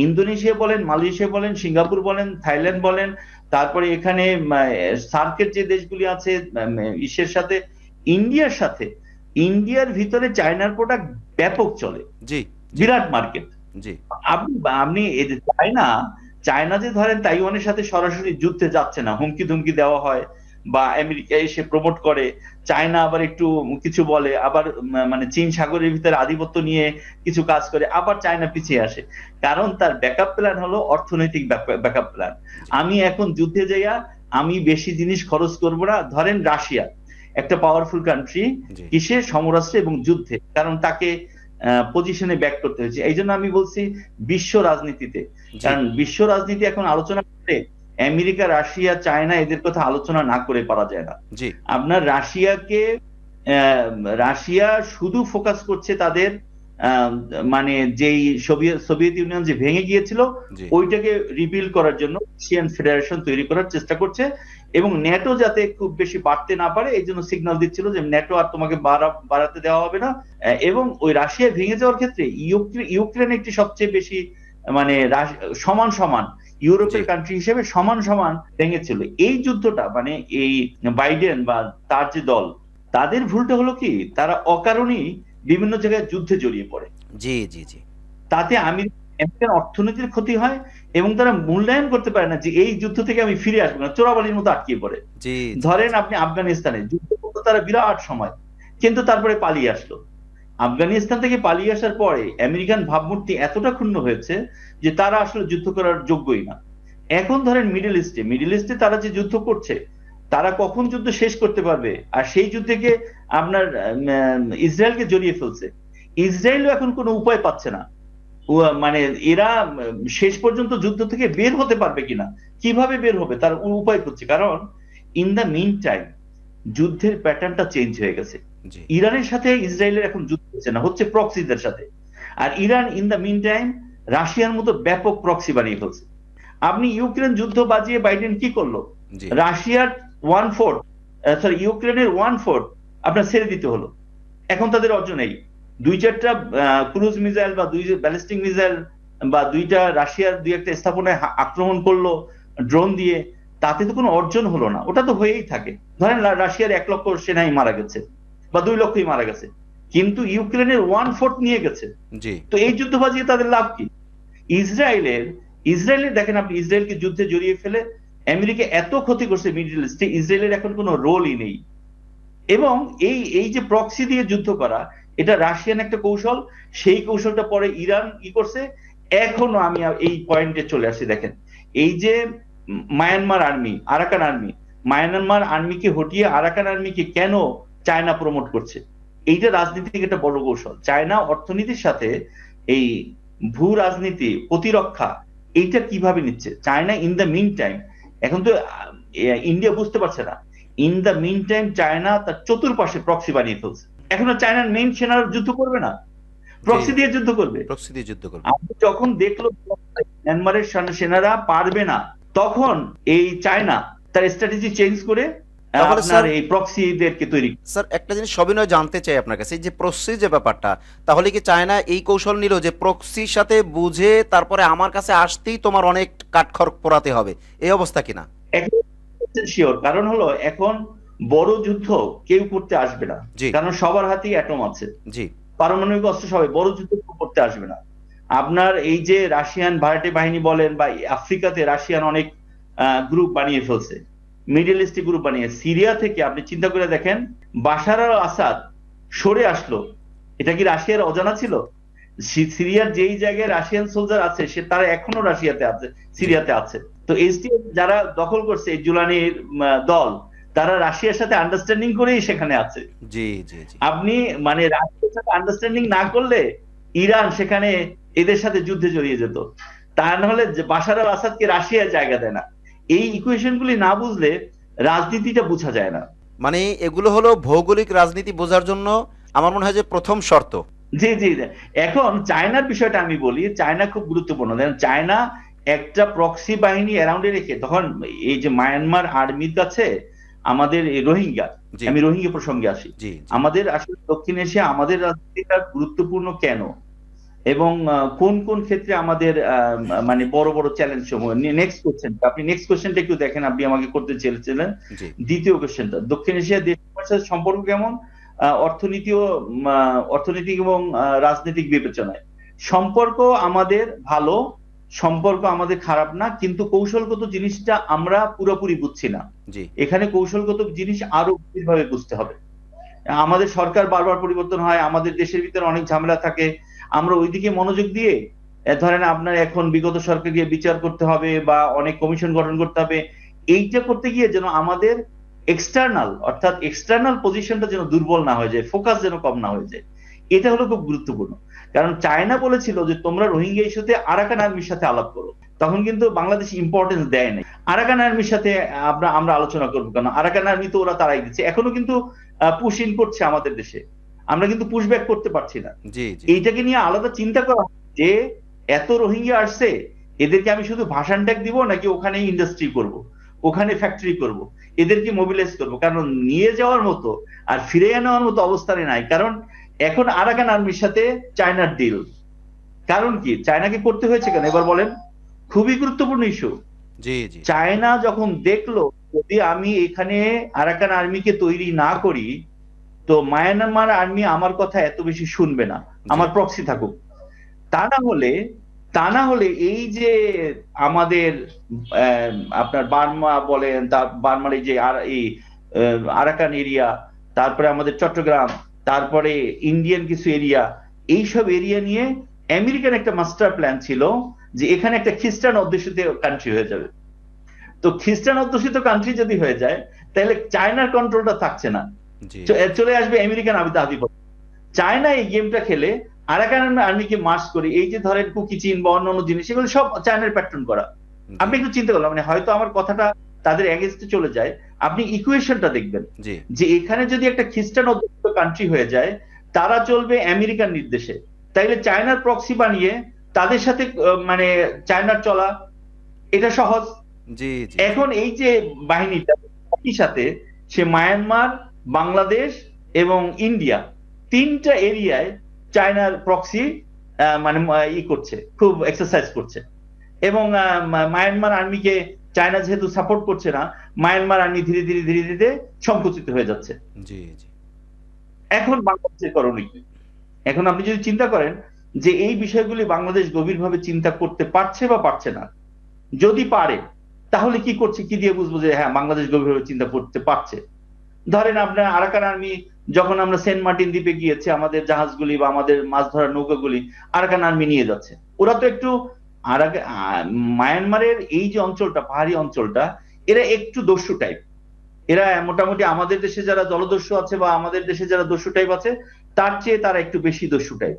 ইন্দোনেশিয়া বলেন, মালয়েশিয়া বলেন, সিঙ্গাপুর বলেন, থাইল্যান্ড বলেন, তারপরে এখানে সার্কের যে দেশগুলি আছে, ইসের সাথে, ইন্ডিয়ার সাথে, ইন্ডিয়ার ভিতরে চায়নার প্রোডাক্ট ব্যাপক চলে, জি বিরাট মার্কেট। জি আপনি আপনি এই যে চায়না যে ধরেন তাইওয়ানের সাথে সরাসরি যুদ্ধে যাচ্ছে না, হুমকি ধুমকি দেওয়া হয় বা আমেরিকা এসে প্রমোট করে, চায়না আবার একটু কিছু বলে, আবার মানে চীন সাগরের ভিতরে আধিপত্য নিয়ে কিছু কাজ করে, আবার চায়না পিছিয়ে আসে। কারণ তার ব্যাকআপ প্ল্যান হলো অর্থনৈতিক ব্যাকআপ প্ল্যান। আমি এখন যুদ্ধে যাইয়া আমি বেশি জিনিস খরচ করব না। ধরেন রাশিয়া একটা পাওয়ারফুল কান্ট্রি, জি কিসে? সমরাস্ত্রে এবং যুদ্ধে, কারণ তাকে পজিশনে ব্যাক করতে হয়েছে। এই জন্য আমি বলছি বিশ্ব রাজনীতিতে, জি কারণ বিশ্ব রাজনীতি এখন আলোচনা করতে আমেরিকা, রাশিয়া, চায়না এদের কথা আলোচনা না করে পারা যায় না। জি আপনার রাশিয়া শুধু ফোকাস করছে তাদের মানে যেই সোভিয়েত ইউনিয়ন যে ভেঙে গিয়েছিল জি ওইটাকে রিবিল্ড করার জন্য এশিয়ান ফেডারেশন তৈরি করার চেষ্টা করছে, এবং ন্যাটো যাতে খুব বেশি বাড়তে না পারে এই জন্য সিগন্যাল দিচ্ছিল যে ন্যাটো আর তোমাকে বাড়াতে দেওয়া হবে না। এবং ওই রাশিয়া ভেঙে যাওয়ার ক্ষেত্রে ইউক্রেন একটি সবচেয়ে বেশি মানে সমান সমান ইউরোপের জি কান্ট্রি হিসেবে সমান সমান ভেঙেছিল। এই যুদ্ধটা মানে এই বাইডেন বা তার যে দল, তাদের ভুলটা হলো কি, তারা অকারণেই বিভিন্ন জায়গায় যুদ্ধে জড়িয়ে পড়ে। জি জি জি তাতে আমেরিকান অর্থনীতির ক্ষতি হয় এবং তারা মূল্যায়ন করতে পারে না যে এই যুদ্ধ থেকে আমি ফিরে আসবো না, চোরাবালির মতো আটকে পড়ে। জি ধরেন আপনি আফগানিস্তানে যুদ্ধ করতে তারা বিরাট সময়, কিন্তু তারপরে পালিয়ে আসলো। আফগানিস্তান থেকে পালিয়ে আসার পরে আমেরিকান ভাবমূর্তি এতটা ক্ষুণ্ণ হয়েছে যে তারা আসলে যুদ্ধ করার যোগ্যই না। এখন ধরেন মিডল ইস্টে তারা যে যুদ্ধ করছে, তারা কখন যুদ্ধ শেষ করতে পারবে? আর সেই যুদ্ধকে আপনার ইসরায়েলকে জড়িয়ে ফেলছে। ইসরায়েলও এখন কোনো উপায় পাচ্ছে না। মানে এরা শেষ পর্যন্ত যুদ্ধ থেকে বের হতে পারবে কিনা, কিভাবে বের হবে তার উপায় করছে। কারণ ইন দা মিন টাইম যুদ্ধের প্যাটার্নটা চেঞ্জ হয়ে গেছে। জি ইরানের সাথে ইসরায়েলের এখন যুদ্ধ হচ্ছে না, হচ্ছে প্রক্সিদের সাথে। আর Iran in the mean time রাশিয়ার মতো ব্যাপক প্রক্সি বানিয়ে ফেলছে। আপনি ইউক্রেন যুদ্ধ বাজিয়ে বাইডেন কি করলো? জি রাশিয়ার ইউক্রেনের 1/4 আপনার ছেড়ে দিতে হলো। এখন তাদের অর্জন নেই। 2-4টা ক্রুজ মিসাইল বা 2 ব্যালিস্টিক মিসাইল বা 2টা রাশিয়ার 2-1টা স্থাপনায় আক্রমণ করলো ড্রোন দিয়ে, তাতে তো কোনো অর্জন হলো না, ওটা তো হয়েই থাকে। ধরেন রাশিয়ার 1 লক্ষ সেনাই মারা গেছে বা 2 লক্ষই মারা গেছে, কিন্তু ইউক্রেনের 1/4 নিয়ে গেছে। জি তো এই যুদ্ধ বাজিয়ে তাদের লাভ কি? ইসরায়েলের দেখেন আপনি, ইসরায়েলকে যুদ্ধে জড়িয়ে ফেলে আমেরিকা এত ক্ষতি করছে মিডল ইস্টে, ইসরায়েলের এখন কোনো রোলই নেই। এবং এই যে প্রক্সি দিয়ে যুদ্ধ করা, এটা রাশিয়ান একটা কৌশল। সেই কৌশলটা পরে ইরান কি করছে, এখনো আমি এই পয়েন্টে চলে আসছি। দেখেন এই যে মায়ানমার আর্মিকে হটিয়ে আরাকান আর্মিকে কেন চায়না প্রমোট করছে, এইটা রাজনীতির একটা বড় কৌশল। চায়না অর্থনীতির সাথে এই ভূ রাজনীতি, প্রতিরক্ষা, এইটা কিভাবে নিচ্ছে China in the meantime. এখন তো ইন্ডিয়া বুঝতে পারছে না, in the meantime China তার চতুর্পাশে প্রক্সি বানিয়ে ফেলছে। এখন চায়নার মেইন সেনারা যুদ্ধ করবে না, প্রক্সি দিয়ে যুদ্ধ করবে। প্রক্সি দিয়ে যুদ্ধ করবে। আপনি যখন দেখলো মিয়ানমারের সেনারা পারবে না, তখন এই চায়না তার স্ট্র্যাটেজি চেঞ্জ করে তাহলে আপনার স্যার এই প্রক্সিদেরকে তৈরি। স্যার একটা জিনিস সবিনয় জানতে চাই আপনার কাছে, এই যে প্রক্সি যে ব্যাপারটা, তাহলে কি চায়না এই কৌশল নিল যে প্রক্সির সাথে বুঝে তারপরে আমার কাছে আসতেই তোমার অনেক কাঠখড় পোড়াতে হবে, এই অবস্থা কিনা? শিওর, কারণ হলো এখন বড় যুদ্ধ কেউ করতে আসবে না, জি কারণ সবার হাতেই অ্যাটম আছে, জি পারমাণবিক অস্ত্র, সবাই বড় যুদ্ধ কেউ করতে আসবে না। আপনার এই যে রাশিয়ান ভাড়াটে বাহিনী বলেন, বা আফ্রিকাতে রাশিয়ান অনেক গ্রুপ বানিয়ে ফেলছে, মিডল ইস্টে গ্রুপ বানিয়ে, সিরিয়া থেকে আপনি চিন্তা করে দেখেন, বাশার আল আসাদ সরে আসলো, এটা কি রাশিয়ার অজানা ছিল? সিরিয়ার যেই জায়গায় রাশিয়ান সোলজার আছে, তারা এখনো রাশিয়াতে আছে, জি সিরিয়াতে আছে। তো এসডিএফ যারা দখল করছে, এই জুলানির দল, তারা রাশিয়ার সাথে আন্ডারস্ট্যান্ডিং করেই সেখানে আছে। জি জি জি আপনি মানে রাশিয়ার সাথে আন্ডারস্ট্যান্ডিং না করলে ইরান সেখানে এদের সাথে যুদ্ধে জড়িয়ে যেত। তা নাহলে বাশার আল আসাদকে রাশিয়ার জায়গা দেয় না। এই ইকুয়েশন গুলি না বুঝলে রাজনীতিটা বোঝা যায় না। মানে এগুলো হলো ভৌগোলিক রাজনীতি বোঝার জন্য আমার মনে হয় যে প্রথম শর্ত। জি জি জি। এখন চায়নার বিষয়টা আমি বলি, চায়না খুব গুরুত্বপূর্ণ। দেখেন, চায়না একটা প্রক্সি বাহিনী অ্যারাউন্ডে রেখে, তখন এই যে মায়ানমার আর্মির কাছে আমাদের এই রোহিঙ্গা, জি আমি রোহিঙ্গা প্রসঙ্গে আসি, জি জি আমাদের আসলে দক্ষিণ এশিয়া আমাদের রাজনীতিটা গুরুত্বপূর্ণ কেন, এবং কোন কোন ক্ষেত্রে আমাদের মানে বড় বড় চ্যালেঞ্জ সমূহ। নেক্সট কোশ্চেন, আপনি নেক্সট কোশ্চেনটা একটু দেখেন, আপনি আমাকে করতে চেয়েছিলেন জি দ্বিতীয় কোশ্চেনটা, দক্ষিণ এশিয়ার দেশের সাথে সম্পর্ক কেমন, অর্থনীতি ও অর্থনৈতিক এবং রাজনৈতিক বিবেচনায় সম্পর্ক আমাদের ভালো, সম্পর্ক আমাদের খারাপ না, কিন্তু কৌশলগত জিনিসটা আমরা পুরোপুরি বুঝছি না। জি এখানে কৌশলগত জিনিস আরো গভীরভাবে বুঝতে হবে। আমাদের সরকার বারবার পরিবর্তন হয়, আমাদের দেশের ভিতরে অনেক ঝামেলা থাকে, আমরা ওইদিকে মনোযোগ দিয়ে ধরেন আপনার এখন বিগত সরকারকে বিচার করতে হবে বা অনেক কমিশন গঠন করতে হবে, এইটা করতে গিয়ে যেন আমাদের এক্সটার্নাল, অর্থাৎ এক্সটার্নাল পজিশনটা যেন দুর্বল না হয়ে যায়, ফোকাস যেন কম না হয়ে যায়, এটা হলো খুব গুরুত্বপূর্ণ। কারণ চায়না বলেছিল যে তোমরা রোহিঙ্গা ইস্যুতে আরাকান আর্মির সাথে আলাপ করো, তখন কিন্তু বাংলাদেশ ইম্পর্টেন্স দেয় নাই। আরাকান আর্মির সাথে আমরা আলোচনা করবো কেন, আরাকান আর্মি তো ওরা তারাই দিচ্ছে, এখনো কিন্তু পুশ ইন করছে আমাদের দেশে, আমরা কিন্তু পুশ ব্যাক করতে পারছি না। জি জি এইটাকে নিয়ে আলাদা চিন্তা করা যে এত রোহিঙ্গা আসছে, এদেরকে আমি শুধু ভাষান ট্যাগ দিব নাকি ওখানে ইন্ডাস্ট্রি করব, ওখানে ফ্যাক্টরি করব, এদেরকে মোবিলাইজ করব, কারণ নিয়ে যাওয়ার মতো আর ফিরে নেওয়ার মতো অবস্থানে নাই। কারণ এখন আরাকান আর্মির সাথে চায়নার ডিল, কারণ কি চায়নাকে করতে হয়েছে কেন এবার বলেন? খুবই গুরুত্বপূর্ণ ইস্যু। জি জি চায়না যখন দেখলো যদি আমি এখানে আরাকান আর্মিকে তৈরি না করি, তো মায়ানমার আর্মি আমার কথা এত বেশি শুনবে না, জি আমার প্রক্সি থাকুক। তা না হলে তা না হলে এই যে আমাদের আপনার বার্মা বলেন, বার্মার এই যে এই আরাকান এরিয়া, তারপরে আমাদের চট্টগ্রাম, তারপরে ইন্ডিয়ান কিছু এরিয়া, এইসব এরিয়া নিয়ে আমেরিকান একটা মাস্টার প্ল্যান ছিল যে এখানে একটা খ্রিস্টান অধ্যুষিত কান্ট্রি হয়ে যাবে। তো খ্রিস্টান অধ্যুষিত কান্ট্রি যদি হয়ে যায়, তাহলে চায়নার কন্ট্রোলটা থাকছে না, জি চলে আসবে আমেরিকান আধিপত্য। চায়না এই গেমটা খেলে আরাকান আর্মিকে মার্চ করে, এই যে ধরেন কুকি চিন বা অন্যান্য জিনিস, এগুলো সব চায়নার প্যাটার্ন করা। আপনি একটু চিন্তা করলাম, মানে হয়তো আমার কথাটা তাদের এগেইনস্টে চলে যায়, আপনি ইকুয়েশনটা দেখবেন জি যে এখানে যদি একটা খ্রিস্টান অধ্যুষিত কান্ট্রি হয়ে যায়, তারা চলবে আমেরিকান নির্দেশে, তাইলে চায়নার প্রক্সি বানিয়ে তাদের সাথে মানে চায়নার চলা এটা সহজ। জি জি এখন এই যে বাহিনীটা একই সাথে সে মায়ানমার, বাংলাদেশ এবং ইন্ডিয়া, তিনটা এরিয়ায় চায়নার প্রক্সি মানে করছে, খুব এক্সারসাইজ করছে। এবং মায়ানমার আর্মিকে চায়না যেহেতু সাপোর্ট করছে না, মায়ানমার আর্মি ধীরে ধীরে ধীরে ধীরে সংকুচিত হয়ে যাচ্ছে। জি জি এখন বাংলাদেশের করণীয় কি? এখন আপনি যদি চিন্তা করেন যে এই বিষয়গুলি বাংলাদেশ গভীরভাবে চিন্তা করতে পারছে বা পারছে না, যদি পারে তাহলে কি করছে, কি দিয়ে বুঝবো যে হ্যাঁ বাংলাদেশ গভীরভাবে চিন্তা করতে পারছে? ধরেন আপনার আরাকান আর্মি যখন আমরা সেন্ট মার্টিন দ্বীপে গিয়েছে, আমাদের জাহাজগুলি বা আমাদের মাছ ধরার নৌকাগুলি আরাকান আর্মি নিয়ে যাচ্ছে, ওরা তো একটু মায়ানমারের এই যে অঞ্চলটা, পাহাড়ি অঞ্চলটা, এরা একটু দস্যু টাইপ, এরা মোটামুটি আমাদের দেশে যারা জলদস্যু আছে বা আমাদের দেশে যারা দস্যু টাইপ আছে, তার চেয়ে তারা একটু বেশি দস্যু টাইপ।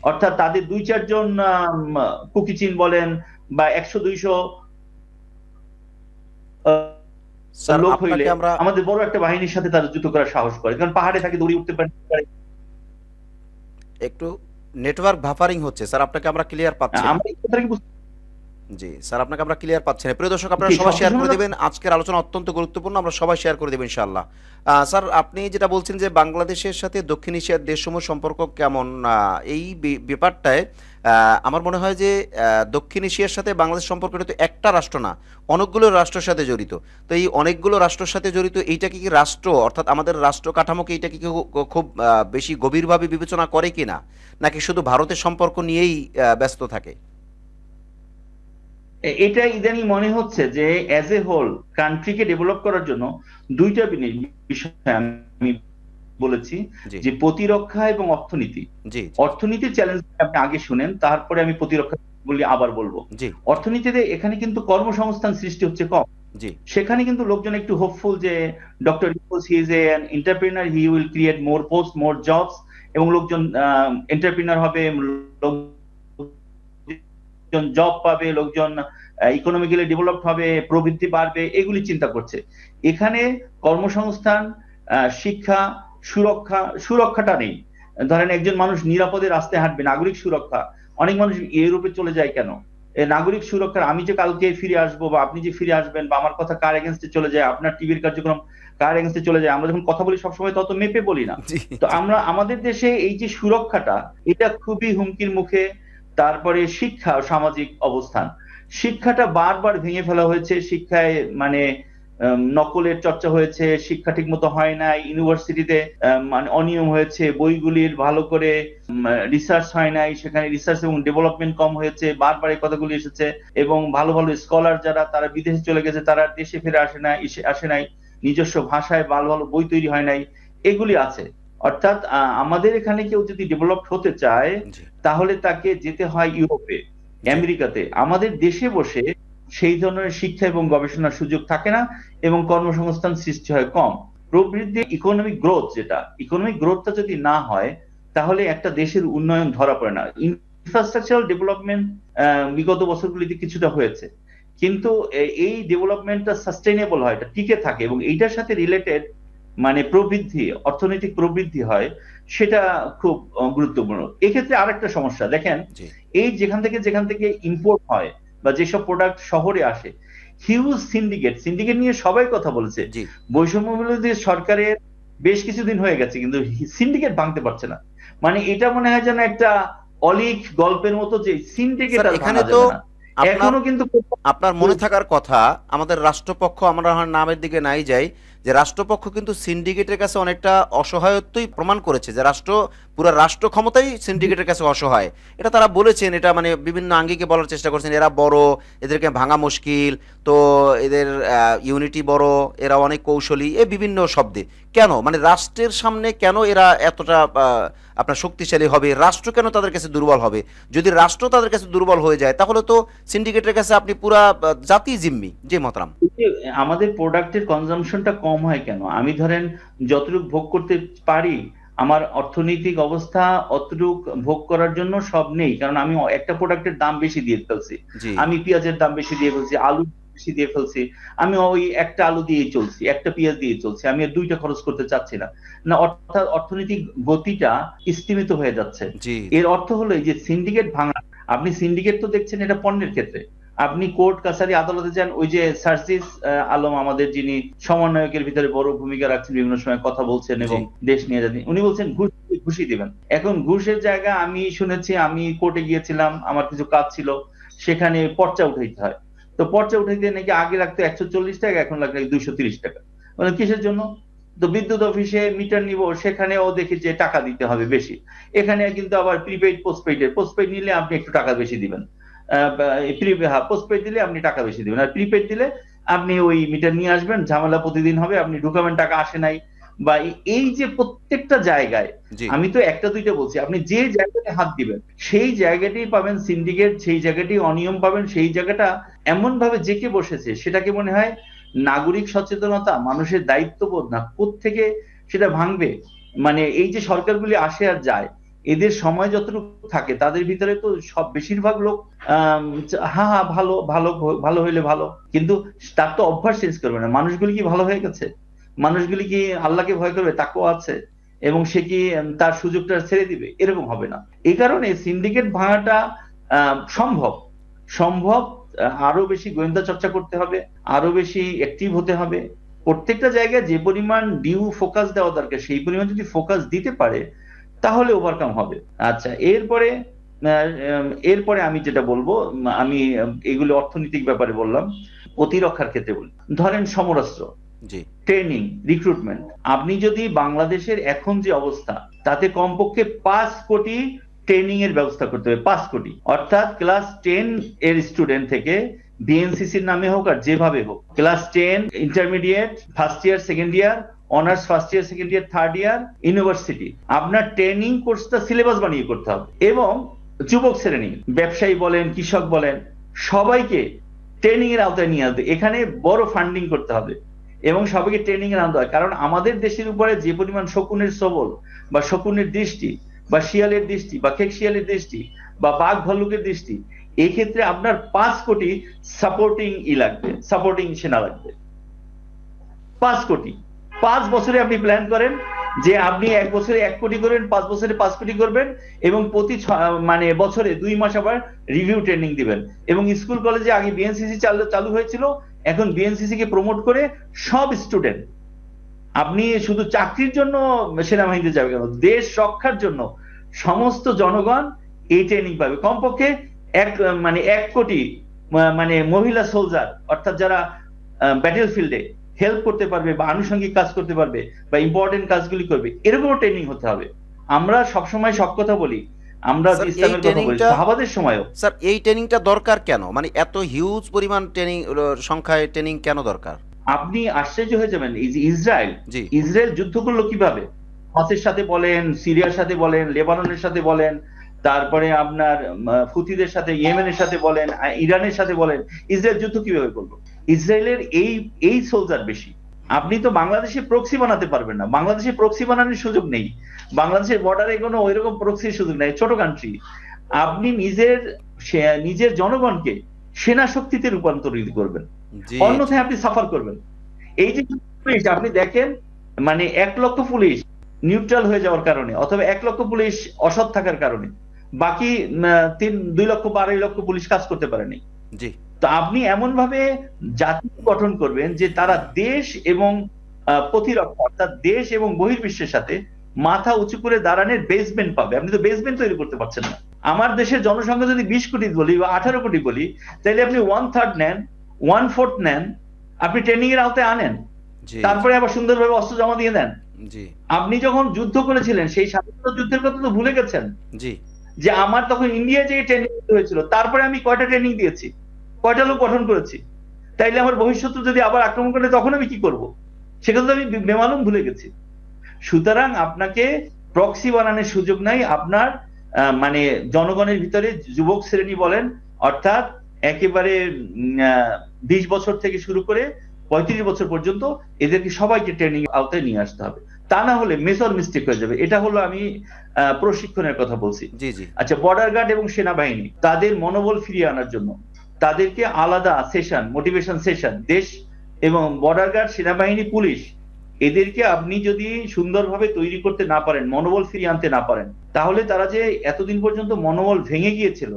অর্থাৎ তাদের 2-4 জন কুকিচিন বলেন বা 100-200 স্যার লোক হইলে আপনাকে আমরা আমাদের বড় একটা বাহিনীর সাথে তারা যুদ্ধ করার সাহস করে, কারণ পাহাড়ে থাকে, দৌড়ে উঠতে পারে। একটু নেটওয়ার্ক ভাফারিং হচ্ছে স্যার, আপনাকে আমরা ক্লিয়ার পাচ্ছি না। আমরা এই কথাটা কি জি স্যার, আপনাকে আমরা ক্লিয়ার পাচ্ছি না। প্রিয় দর্শক, আপনারা জি, সবাই শেয়ার সবকিছু করে হলো দেবেন। আজকের আলোচনা অত্যন্ত গুরুত্বপূর্ণ, আমরা সবাই শেয়ার করে দেবেন ইনশাআল্লাহ। স্যার, আপনি যেটা বলছেন যে বাংলাদেশের সাথে দক্ষিণ এশিয়ার দেশসমূহ সম্পর্ক কেমন, এই ব্যাপারটায় আমার মনে হয় যে দক্ষিণ এশিয়ার সাথে বাংলাদেশ সম্পর্কটা তো একটা রাষ্ট্র না, অনেকগুলো রাষ্ট্রের সাথে জড়িত। তো এই অনেকগুলো রাষ্ট্রের সাথে জড়িত এইটা কি রাষ্ট্র, অর্থাৎ আমাদের রাষ্ট্র কাঠামোকে এইটা কি খুব বেশি গভীরভাবে বিবেচনা করে কিনা, নাকি শুধু ভারতের সম্পর্ক নিয়েই ব্যস্ত থাকে? এটা ইদানিং মনে হচ্ছে যে অ্যাজ এ হোল কান্ট্রিকে ডেভেলপ করার জন্য দুইটা বিষয় আমি বলেছি, জি যে প্রতিরক্ষা এবং অর্থনীতি। জি অর্থনীতির চ্যালেঞ্জ আপনি আগে শুনেন, তারপরে আমি প্রতিরক্ষা বলি আবার বলবো। জি অর্থনীতিতে এখানে কিন্তু কর্মসংস্থান সৃষ্টি হচ্ছে কম। জি সেখানে কিন্তু লোকজন একটু হোপফুল যে doctor Yunus he is an entrepreneur, he will create more post, more jobs, এবং লোকজন এন্টারপ্রেনার হবে, লোকজন জব পাবে, লোকজন ইকোনমিক্যালি ডেভেলপ হবে, প্রবৃদ্ধি বাড়বে, এগুলি চিন্তা করছে। এখানে কর্মসংস্থান, শিক্ষা, সুরক্ষাটা নেই। ধরেন একজন মানুষ নিরাপদে রাস্তায় হাঁটবে, নাগরিক সুরক্ষা। অনেক মানুষ ইউরোপে চলে যায় কেন? নাগরিক সুরক্ষার, আমি যে কালকে ফিরে আসবো বা আপনি যে ফিরে আসবেন বা আমার কথা কার এগেনস্টে চলে যায়, আপনার টিভির কার্যক্রম কার এগেনস্টে চলে যায়, আমরা যখন কথা বলি সবসময় তত মেপে বলি না। জি তো জি আমরা আমাদের দেশে এই যে সুরক্ষাটা, এটা খুবই হুমকির মুখে। তারপরে শিক্ষা ও সামাজিক অবস্থান, শিক্ষাটা বারবার ভেঙে ফেলা হয়েছে। শিক্ষায় মানে নকলের চর্চা হয়েছে, শিক্ষা ঠিক মতো হয় না, ইউনিভার্সিটিতে মানে অনিয়ম হয়েছে, বইগুলির ভালো করে রিসার্চ হয় নাই, সেখানে রিসার্চ এবং ডেভেলপমেন্ট কম হয়েছে, বারবার এই কথাগুলি এসেছে। এবং ভালো ভালো স্কলার যারা, তারা বিদেশে চলে গেছে, তারা দেশে ফিরে আসে নাই, নিজস্ব ভাষায় ভালো ভালো বই তৈরি হয় নাই, এগুলি আছে। অর্থাৎ আমাদের এখানে কেউ যদি ডেভেলপ হতে চায়, জি তাহলে তাকে যেতে হয় ইউরোপে, জি আমেরিকাতে। আমাদের দেশে বসে সেই ধরনের শিক্ষা এবং গবেষণার সুযোগ থাকে না, এবং কর্মসংস্থান সৃষ্টি হয় কম। প্রবৃদ্ধি, ইকোনমিক গ্রোথ, যেটা ইকোনমিক গ্রোথটা যদি না হয়, তাহলে একটা দেশের উন্নয়ন ধরা পড়ে না। ইনফ্রাস্ট্রাকচারাল ডেভেলপমেন্ট বিগত বছরগুলিতে কিছুটা হয়েছে, কিন্তু এই ডেভেলপমেন্টটা সাস্টেইনেবল হয়, এটা টিকে থাকে, এবং এইটার সাথে রিলেটেড মানে প্রবৃদ্ধি, অর্থনৈতিক প্রবৃদ্ধি হয়, সেটা খুব গুরুত্বপূর্ণ। এক্ষেত্রে আরেকটা সমস্যা দেখেন, জি এই যেখান থেকে ইম্পোর্ট হয় বা যেসব প্রোডাক্ট শহরে আসে, হিউজ সিন্ডিকেট নিয়ে সবাই কথা বলেছে। জি বৈষম্য বিরোধী সরকারের বেশ কিছুদিন হয়ে গেছে, কিন্তু সিন্ডিকেট ভাঙতে পারছে না। মানে এটা মনে হয় যেন একটা অলিক গল্পের মতো, যে সিন্ডিকেট স্যার, আর এখানে ভাঙা তো যাবে না। আপনার এখনো কিন্তু আপনার মনে থাকার কথা, আমাদের রাষ্ট্রপক্ষ, আমরা হয় নামের দিকে নাই যাই, যে রাষ্ট্রপক্ষ কিন্তু সিন্ডিকেটের কাছে অনেকটা অসহায়ত্বই প্রমাণ করেছে, যে পুরো রাষ্ট্র ক্ষমতাই সিন্ডিকেটের কাছে অসহায়। এটা তারা বলেছেন, এটা মানে বিভিন্ন আঙ্গিকে বলার চেষ্টা করছেন, এরা বড়, এদেরকে ভাঙা মুশকিল, তো এদের ইউনিটি বড়, এরা অনেক কৌশলী, এ বিভিন্ন শব্দে। কেন, মানে রাষ্ট্রের সামনে কেন এরা এতটা আপনার শক্তিশালী হবে, রাষ্ট্র কেন তাদের কাছে দুর্বল হবে? যদি রাষ্ট্র তাদের কাছে দুর্বল হয়ে যায়, তাহলে তো সিন্ডিকেটের কাছে আপনি পুরা জাতি জিম্মি। জি মহতারাম। আমাদের প্রোডাক্টের কনজাম্পশনটা কম হয় কেন? আমি ধরেন যতটুকু ভোগ করতে পারি, আমার অর্থনৈতিক অবস্থা অতটুক ভোগ করার জন্য সব নেই, কারণ আমি একটা প্রোডাক্টের দাম বেশি দিয়ে ফেলছি। জি আমি পেঁয়াজের দাম বেশি দিয়ে ফেলছি, আলু বেশি দিয়ে ফেলছি, আমি ওই একটা আলু দিয়েই চলছি, একটা পেঁয়াজ দিয়ে চলছি, আমি আর দুইটা খরচ করতে চাচ্ছি না। না, অর্থাৎ অর্থনৈতিক গতিটা স্তিমিত হয়ে যাচ্ছে। জি এর অর্থ হলো এই যে সিন্ডিকেট ভাঙা। আপনি সিন্ডিকেট তো দেখছেন এটা পণ্যের ক্ষেত্রে, আপনি কোর্ট কাছারি আদালতে যান, ওই যে সার্জিস আলম আমাদের, যিনি সমন্বয়কের ভিতরে বড় ভূমিকা রাখছেন, বিভিন্ন সময় কথা বলছেন জি এবং দেশ নিয়ে যাচ্ছেন, উনি বলছেন ঘুষই দিবেন। এখন ঘুষের জায়গা আমি শুনেছি, আমি কোর্টে গিয়েছিলাম, আমার কিছু কাজ ছিল, সেখানে পর্চা উঠাইতে হয়। তো পর্চা উঠাইতে নাকি আগে লাগতো 140 টাকা, এখন লাগে 230 টাকা। মানে কিসের জন্য? তো বিদ্যুৎ অফিসে মিটার নিব, সেখানেও দেখি যে টাকা দিতে হবে বেশি। এখানে কিন্তু আবার প্রিপেইড পোস্টপেইড নিলে আপনি একটু টাকা বেশি দিবেন, পোস্টপেইড দিলে আপনি টাকা বেশি দিবেন, আর প্রিপেইড দিলে আপনি ওই মিটার নিয়ে আসবেন, ঝামেলা প্রতিদিন হবে, আপনি ঢুকাবেন, টাকা আসে নাই। বা এই যে প্রত্যেকটা জায়গায়, জি আমি তো একটা দুইটা বলছি, আপনি যে জায়গাতে হাত দিবেন সেই জায়গাতেই পাবেন সিন্ডিকেট, সেই জায়গাতেই অনিয়ম পাবেন, সেই জায়গাটা এমন ভাবে জেঁকে বসেছে, সেটাকে মনে হয় নাগরিক সচেতনতা, মানুষের দায়িত্ববোধ না, কোত্থেকে সেটা ভাঙবে। মানে এই যে সরকারগুলি আসে আর যায়, এদের সময় যতটুকু থাকে, তাদের ভিতরে তো সব বেশিরভাগ লোক হ্যাঁ হ্যাঁ ভালো ভালো ভালো হইলে ভালো, কিন্তু তার তো অভ্যাস চেঞ্জ করবে না। মানুষগুলি কি ভালো হয়ে গেছে? মানুষগুলি কি আল্লাহকে ভয় করবে? তাকওয়া আছে, এবং সে কি তার সুযোগটা ছেড়ে দিবে? এরকম হবে না। এই কারণে সিন্ডিকেট ভাঙাটা সম্ভব সম্ভব আরো বেশি গোয়েন্দা চর্চা করতে হবে, আরো বেশি অ্যাক্টিভ হতে হবে। প্রত্যেকটা জায়গায় যে পরিমাণ ডিউ ফোকাস দেওয়া দরকার সেই পরিমাণ যদি ফোকাস দিতে পারে তাহলে ওভারকাম হবে। আচ্ছা, এরপরে আমি যেটা বলবো, আমি এগুলো অর্থনৈতিক ব্যাপারে বললাম, প্রতিরক্ষার ক্ষেত্রে বলি, ধরেন সমরাস্ত্র, জি ট্রেনিং, রিক্রুটমেন্ট। আপনি যদি বাংলাদেশের এখন যে অবস্থা তাতে কমপক্ষে 5 কোটি ট্রেনিং এর ব্যবস্থা করতে হবে, 5 কোটি। অর্থাৎ ক্লাস 10 এর স্টুডেন্ট থেকে বিএনসিসির নামে হোক আর যেভাবে হোক, class 10, intermediate, first year, second year, honours first year, second year, third year, university, আপনার ট্রেনিং কোর্সটা সিলেবাস বানিয়ে করতে হবে। এবং যুবক শ্রেণী, ব্যবসায়ী বলেন, কৃষক বলেন, সবাইকে ট্রেনিং এর আওতায় নিয়ে আসবে। এখানে বড় ফান্ডিং করতে হবে এবং সবাইকে ট্রেনিং এর আনতে হয়। কারণ আমাদের দেশের উপরে যে পরিমাণ শকুনের সবল বা শকুনের দৃষ্টি বা শিয়ালের দৃষ্টি বা খেক শিয়ালের দৃষ্টি বা বাঘ ভাল্লুকের দৃষ্টি, এই ক্ষেত্রে আপনার 5 কোটি সাপোর্টিং লাগবে, সাপোর্টিং সেনা লাগবে। 5 কোটি। 5 বছরে আপনি প্ল্যান করেন যে আপনি 1 বছরে 1 কোটি করবেন, 5 বছরে 5 কোটি করবেন এবং প্রতি বছরে 2 মাস আবার রিভিউ ট্রেনিং দিবেন। এবং স্কুল কলেজে আগে বিএনসিসি চালু হয়েছিল, এখন বিএনসিসি কে প্রমোট করে সব স্টুডেন্ট, আপনি শুধু চাকরির জন্য সেনাবাহিনীতে যাবে কেন, দেশ রক্ষার জন্য সমস্ত জনগণ এই ট্রেনিং পাবে। কমপক্ষে 1 কোটি মহিলা সোলজার, অর্থাৎ যারা ব্যাটেল ফিল্ডে হেল্প করতে পারবে বা আনুষঙ্গিক কাজ করতে পারবে বা ইম্পর্টেন্ট কাজগুলি করবে, এরকম ট্রেনিং হতে হবে। আমরা সবসময় সব কথা বলি, আমরা ইসলামের কথা বলি, সাহাবাদের সময়ও। স্যার, এই ট্রেনিংটা দরকার কেন? মানে এত হিউজ পরিমাণ ট্রেনিং সংখ্যায় ট্রেনিং কেন দরকার? আপনি আশ্চর্য হয়ে যাবেন, এই যে ইসরায়েল যুদ্ধ করলো কিভাবে, হামাসের সাথে বলেন, সিরিয়ার সাথে বলেন, লেবাননের সাথে বলেন, তারপরে আপনার হুথিদের সাথে, ইয়েমেনের সাথে বলেন, ইরানের সাথে বলেন, ইসরায়েল যুদ্ধ কিভাবে করলো? ইসরায়েলের এই সোলজার বেশি। আপনি তো বাংলাদেশে প্রক্সি বানাতে পারবেন না, বাংলাদেশে প্রক্সি বানানোর সুযোগ নেই, বাংলাদেশের বর্ডারে কোনো ওইরকম প্রক্সির সুযোগ নেই, ছোট কান্ট্রি। আপনি নিজের জনগণকে সেনা শক্তিতে রূপান্তরিত করবেন, অন্যথায় আপনি সাফার করবেন। এই যে পুলিশ আপনি দেখেন, 1 লক্ষ পুলিশ নিউট্রাল হয়ে যাওয়ার কারণে অথবা 1 লক্ষ পুলিশ অসৎ থাকার কারণে বাকি 2 লক্ষ বা 2.5 লক্ষ পুলিশ কাজ করতে পারেনি। জি, তো আপনি এমন ভাবে জাতি গঠন করবেন যে তারা দেশ এবং প্রতিরক্ষা, অর্থাৎ দেশ এবং বহির্বিশ্বের সাথে মাথা উঁচু করে দাঁড়ানোর বেসমেন্ট পাবে। আপনি তো বেসমেন্ট তৈরি করতে পারছেন না। আমার দেশের জনসংখ্যা যদি 20 কোটি বলি বা 18 কোটি বলি, তাহলে আপনি 1/3 নেন, 1/4 নেন, আপনি ট্রেনিং এর আওতায় আনেন, তারপরে আবার সুন্দরভাবে অস্ত্র জমা দিয়ে দেন। আপনি যখন যুদ্ধ করেছিলেন সেই স্বাধীনতা যুদ্ধের কথা তো ভুলে গেছেন যে আমার তখন ইন্ডিয়া যে ট্রেনিং হয়েছিল, তারপরে আমি কয়টা ট্রেনিং দিয়েছি, কয়টা লোক গঠন করেছি, তাইলে আমার ভবিষ্যতে যদি আবার আক্রমণ করে তখন আমি কি করব, সেটা তো আমি বেমালুম ভুলে গেছি। সুতরাং আপনাকে প্রক্সি বানানোর সুযোগ নাই। আপনার জনগণের ভিতরে যুবক শ্রেণী বলেন, অর্থাৎ একেবারে 20 বছর থেকে শুরু করে 35 বছর পর্যন্ত এদেরকে সবাইকে ট্রেনিং আওতায় নিয়ে আসতে হবে, তা না হলে মেজর মিস্টেক হয়ে যাবে। এটা হলো আমি প্রশিক্ষণের কথা বলছি। আচ্ছা, বর্ডার গার্ড এবং সেনাবাহিনী তাদের মনোবল ফিরিয়ে আনার জন্য তাদেরকে আলাদা সেশন, মোটিভেশন সেশন, দেশ এবং বর্ডার গার্ড, সেনাবাহিনী, পুলিশ, এদেরকে আপনি যদি সুন্দরভাবে তৈরি করতে না পারেন, মনোবল ফিরিয়ে আনতে না পারেন, তাহলে তারা যে এতদিন পর্যন্ত মনোবল ভেঙে গিয়েছিল,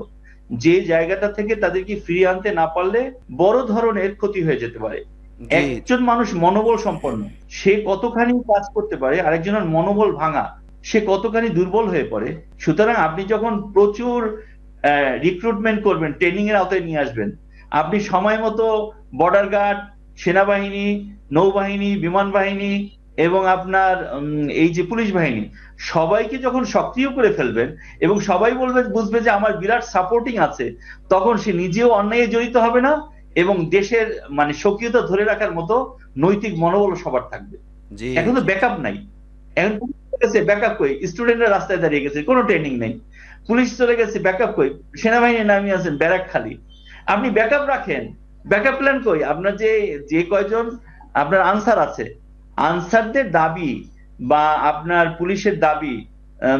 যে জায়গাটা থেকে তাদেরকে ফিরিয়ে আনতে না পারলে বড় ধরনের ক্ষতি হয়ে যেতে পারে। একজন মানুষ মনোবল সম্পন্ন, সে কতখানি কাজ করতে পারে, আরেকজনের মনোবল ভাঙা, সে কতখানি দুর্বল হয়ে পড়ে। সুতরাং আপনি যখন প্রচুর রিক্রুটমেন্ট করবেন, ট্রেনিং এর আওতায় নিয়ে আসবেন, আপনি সময় মতো বর্ডার গার্ড, সেনাবাহিনী, নৌবাহিনী, বিমান বাহিনী এবং আপনার এই যে পুলিশ বাহিনী, সবাইকে যখন সক্রিয় করে ফেলবেন এবং সবাই বুঝবে যে আমার বিরাট সাপোর্টিং আছে, তখন সে নিজেও অন্যায় জড়িত হবে না এবং দেশের সক্রিয়তা ধরে রাখার মতো নৈতিক মনোবল সবার থাকবে। এখন তো ব্যাকআপ নাই, এখন ব্যাকআপ কই, স্টুডেন্টরা রাস্তায় দাঁড়িয়ে গেছে, কোনো ট্রেনিং নেই, পুলিশ চলে গেছে, ব্যাকআপ কই, সেনাবাহিনী নামিয়ে আছেন, ব্যারাক খালি। আপনি ব্যাকআপ রাখেন, ব্যাকআপ প্ল্যান কই? আপনার যে কয়জন আপনার আনসার আছে, আনসারদের দাবি বা আপনার পুলিশের দাবি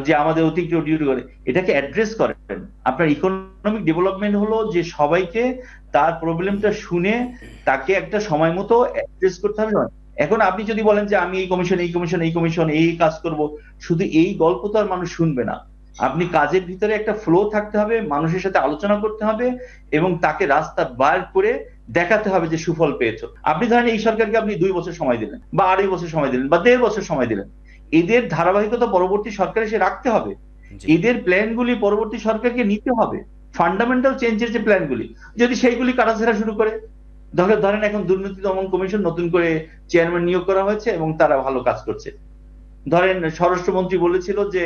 যে আমাদের অতিরিক্ত ডিউটি করে, এটাকে অ্যাড্রেস করেন। আপনার ইকোনমিক ডেভেলপমেন্ট হলো যে সবাইকে তার প্রবলেমটা শুনে তাকে একটা সময় মতো অ্যাড্রেস করতে হবে। এখন আপনি যদি বলেন যে আমি এই কমিশন এই কাজ করব, শুধু এই গল্প তো আর মানুষ শুনবে না। আপনি কাজের ভিতরে একটা ফ্লো থাকতে হবে, মানুষের সাথে আলোচনা করতে হবে এবং তাকে রাস্তা বার করে দেখাতে হবে যে সুফল পেয়েছো। আপনি ধরেন এই সরকারকে আপনি 2 বছর সময় দিলেন বা 2.5 বছর সময় দিলেন বা 1.5 বছর সময় দিলেন, এদের ধারাবাহিকতা পরবর্তী সরকার এসে রাখতে হবে। এদের প্ল্যানগুলি পরবর্তী সরকারকে নিতে হবে, ফান্ডামেন্টাল চেঞ্জের যে প্ল্যানগুলি, যদি সেইগুলি কাটাছেড়া শুরু করে, ধরেন এখন দুর্নীতি দমন কমিশন নতুন করে চেয়ারম্যান নিয়োগ করা হয়েছে এবং তারা ভালো কাজ করছে। ধরেন স্বরাষ্ট্রমন্ত্রী বলেছিল যে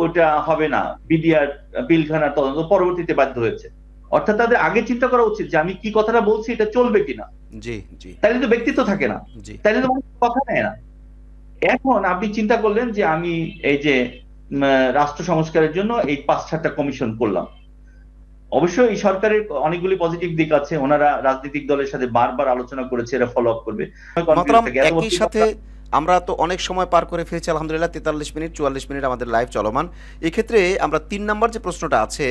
ওটা হবে না, বিডিআর পিলখানার তদন্ত, পরবর্তীতে বাধ্য হয়েছে। অর্থাৎ তাদের আগে চিন্তা করা উচিত যে আমি কি কথাটা বলছি এটা চলবে কিনা। জি জি, তাইলে তো ব্যক্তিত্ব থাকে না, তাইলে তো মানুষ কথা নেয় না। এখন আপনি চিন্তা করলেন যে আমি এই যে রাষ্ট্র সংস্কারের জন্য এই 5-6টা কমিশন করলাম। অবশ্যই এই সরকারের অনেকগুলি পজিটিভ দিক আছে, ওনারা রাজনৈতিক দলের সাথে বারবার আলোচনা করেছে, এরা ফলো আপ করবে। একই সাথে আমরা তো অনেক সময় পার করে ফেলেছি আলহামদুলিল্লাহ, 43 মিনিট 44 মিনিট আমাদের লাইভ চলমান। এক্ষেত্রে আমরা 3 নম্বর যে প্রশ্নটা আছে,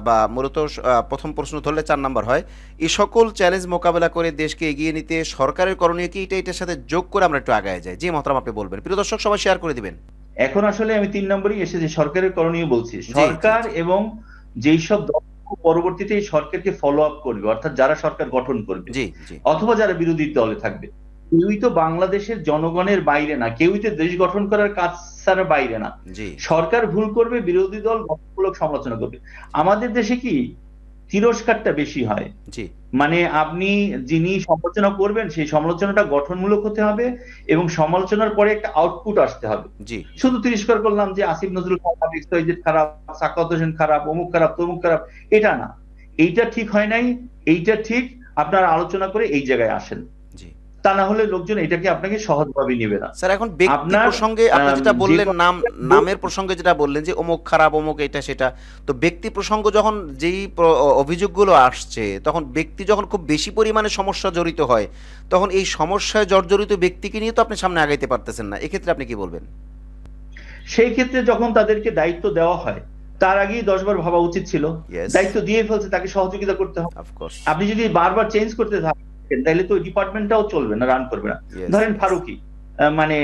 বা মূলত প্রথম প্রশ্ন ধরলে 4 নম্বর হয়, এই সকল চ্যালেঞ্জ মোকাবেলা করে দেশকে এগিয়ে নিতে সরকারের করণীয় কি, এটার সাথে যোগ করে আমরা একটু আগায় যাই। জি মহতরম, আপনি বলবেন, প্রিয় দর্শক সবাই শেয়ার করে দিবেন। এখন আসলে আমি 3 নম্বরই এসেছি, সরকারের করণীয় বলছি। সরকার এবং যেই সব দল পরবর্তীতে এই সরকারকে ফলো আপ করবে, অর্থাৎ যারা সরকার গঠন করবে অথবা যারা বিরোধী দলে থাকবে, কেউই তো বাংলাদেশের জনগণের বাইরে না, কেউই তো দেশ গঠন করার কাজ ছাড়া বাইরে না। সরকার ভুল করবে, বিরোধী দল গঠনমূলক সমালোচনা করবে। আমাদের দেশে কি তিরস্কারটা বেশি হয়, মানে আপনি যিনি সমালোচনা করবেন সেই সমালোচনাটা গঠনমূলক হতে হবে এবং সমালোচনার পরে একটা আউটপুট আসতে হবে। শুধু তিরস্কার করলাম যে আসিফ নজরুল খারাপ, এক্সওয়াইজেড খারাপ, সাখাওয়াত হোসেন খারাপ, অমুক খারাপ, তমুক খারাপ, এটা না। এইটা ঠিক হয় নাই, এইটা ঠিক, আপনারা আলোচনা করে এই জায়গায় আসেন, তা না হলে লোকজন এটাকে আপনাকে সহজভাবে নেবে না। স্যার এখন ব্যক্তি প্রসঙ্গে আপনি যেটা বললেন, নামের প্রসঙ্গে যেটা বললেন যে অমুক খারাপ, অমুক এটা সেটা, তো ব্যক্তি প্রসঙ্গ যখন যেই অভিযোগগুলো আসছে, তখন ব্যক্তি যখন খুব বেশি পরিমাণে সমস্যা জড়িত হয়, তখন এই সমস্যায় জর্জরিত ব্যক্তিকে নিয়ে তো আপনি সামনে আগাইতে পারতেছেন না। এক্ষেত্রে আপনি কি বলবেন? সেই ক্ষেত্রে যখন তাদেরকে দায়িত্ব দেওয়া হয়, তার আগেই 10 বার ভাবা উচিত ছিল। দায়িত্ব দিয়ে ফেলছে, তাকে সহযোগিতা করতে হবে। আপনি যদি বারবার চেঞ্জ করতে থাকেন তাহলে তো ডিপার্টমেন্টটাও চলবে না, রান করবে না। ধরেন ফারুকি, মানে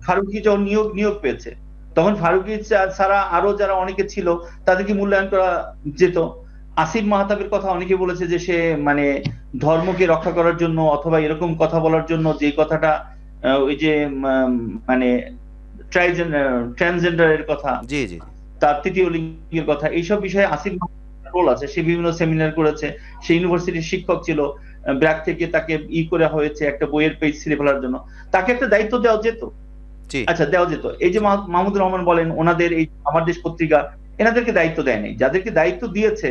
ফারুকি যখন নিয়োগ পেয়েছে, তখন ফারুকি ছাড়া আরো যারা অনেকে ছিল তাদেরকে মূল্যায়ন করা যেত। আসিফ মাহতাবের কথা অনেকে বলেছে যে সে মানে ধর্মকে রক্ষা করার জন্য অথবা এরকম কথা বলার জন্য, যে কথাটা ওই যে মানে ট্রান্সজেন্ডারের কথা, তার তৃতীয় লিঙ্গের কথা, এইসব বিষয়ে আসিফ রোল আছে। সে বিভিন্ন সেমিনার করেছে, সে ইউনিভার্সিটির শিক্ষক ছিল, ব্র্যাক থেকে তাকে করা হয়েছে একটা বইয়ের পেজ ছিঁড়ে ফেলার জন্য। তাকে একটা দায়িত্ব দেওয়া যেত, আচ্ছা দেওয়া যেত। এই যে মাহমুদুর রহমান বলেন, ওনাদের এই আমার দেশ পত্রিকা, এনাদেরকে দায়িত্ব দেয় নাই। যাদেরকে দায়িত্ব দিয়েছে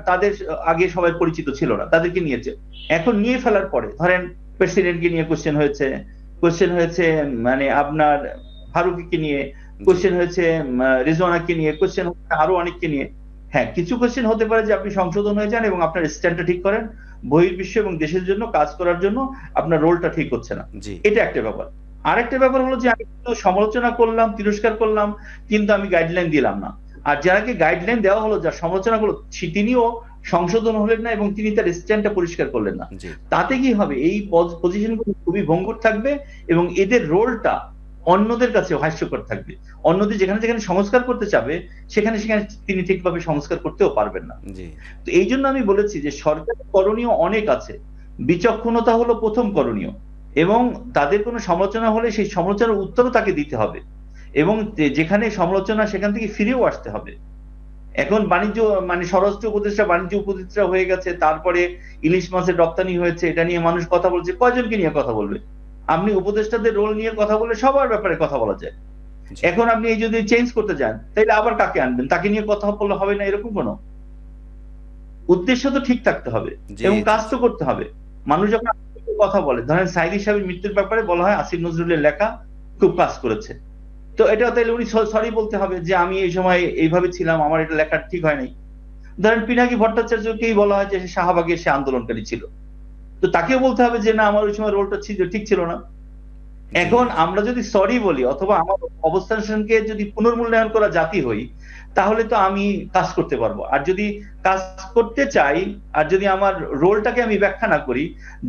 তাদের আগে সবাই পরিচিত ছিল না, তাদেরকে নিয়েছে। এখন নিয়ে ফেলার পরে ধরেন প্রেসিডেন্টকে নিয়ে কোশ্চেন হয়েছে, মানে আপনার ফারুকিকে নিয়ে কোশ্চেন হয়েছে, রিজওয়ানাকে নিয়ে কোশ্চেন হচ্ছে, আরো অনেককে নিয়ে। হ্যাঁ, কিছু কোশ্চেন হতে পারে যে আপনি সংশোধন হয়ে যান এবং আপনার স্ট্যান্ডটা ঠিক করেন, বহির্বিশ্ব এবং দেশের জন্য কাজ করার জন্য আপনার রোলটা ঠিক হচ্ছে না, এটা একটা ব্যাপার। আরেকটা ব্যাপার হলো যে আমি সমালোচনা করলাম, তিরস্কার করলাম, কিন্তু আমি গাইডলাইন দিলাম না। আর যারাকে গাইডলাইন দেওয়া হলো, যার সমালোচনা করলো, তিনিও সংশোধন হলেন না এবং তিনি তার স্ট্যান্ডটা পরিষ্কার করলেন না। তাতে কি হবে, এই পজিশনগুলো খুবই ভঙ্গুর থাকবে এবং এদের রোলটা অন্যদের কাছে হাস্যকর থাকবে। অন্যদের যেখানে যেখানে সংস্কার করতে চাবে সেখানে তিনি ঠিকভাবে সংস্কার করতেও পারবেন না। তো এই জন্য আমি বলেছি যে সরকারের করণীয় অনেক আছে, বিচক্ষণতা হলো প্রথম করণীয়, এবং তাদের কোনো সমালোচনা হলে সেই সমালোচনার উত্তরও তাকে দিতে হবে এবং যেখানে সমালোচনা সেখান থেকে ফিরেও আসতে হবে। এখন বাণিজ্য মানে স্বরাষ্ট্র উপদেষ্টা বাণিজ্য উপদেষ্টা হয়ে গেছে, তারপরে ইলিশ মাছের রপ্তানি হয়েছে, এটা নিয়ে মানুষ কথা বলছে, কয়জনকে নিয়ে কথা বলবে? আপনি উপদেষ্টাদের রোল নিয়ে কথা বলে সবার ব্যাপারে কথা বলা যায়। এখন আপনি এই যদি চেঞ্জ করতে যান তাহলে আবার কাকে আনবেন? তাকে নিয়ে কথা বললে হবে না, এরকম কোনো উদ্দেশ্য তো ঠিক থাকতে হবে এবং কাজ তো করতে হবে। মানুষ যখন কথা বলে, ধরেন সাইদি সাহেবের মৃত্যুর ব্যাপারে বলা হয় আসিফ নজরুলের লেখা খুব কাজ করেছে, তো এটা তাইলে উনি সরি বলতে হবে যে আমি এই সময় এইভাবে ছিলাম, আমার এটা লেখা ঠিক হয় নাই। ধরেন পিনাকি ভট্টাচার্যকেই বলা হয় যে শাহবাগে সে আন্দোলনকারী ছিল, তো তাকেও বলতে হবে যে না, আমার ওই সময় রোলটা ঠিক ছিল না। এখন আমরা যদি সরি বলি অথবা আমার অবস্থানকে যদি পুনর্মূল্যায়ন করা জাতি হই, তাহলে তো আমি কাজ করতে পারবো। আর যদি কাজ করতে চাই আর যদি আমার রোলটাকে আমি ব্যাখ্যা না করি,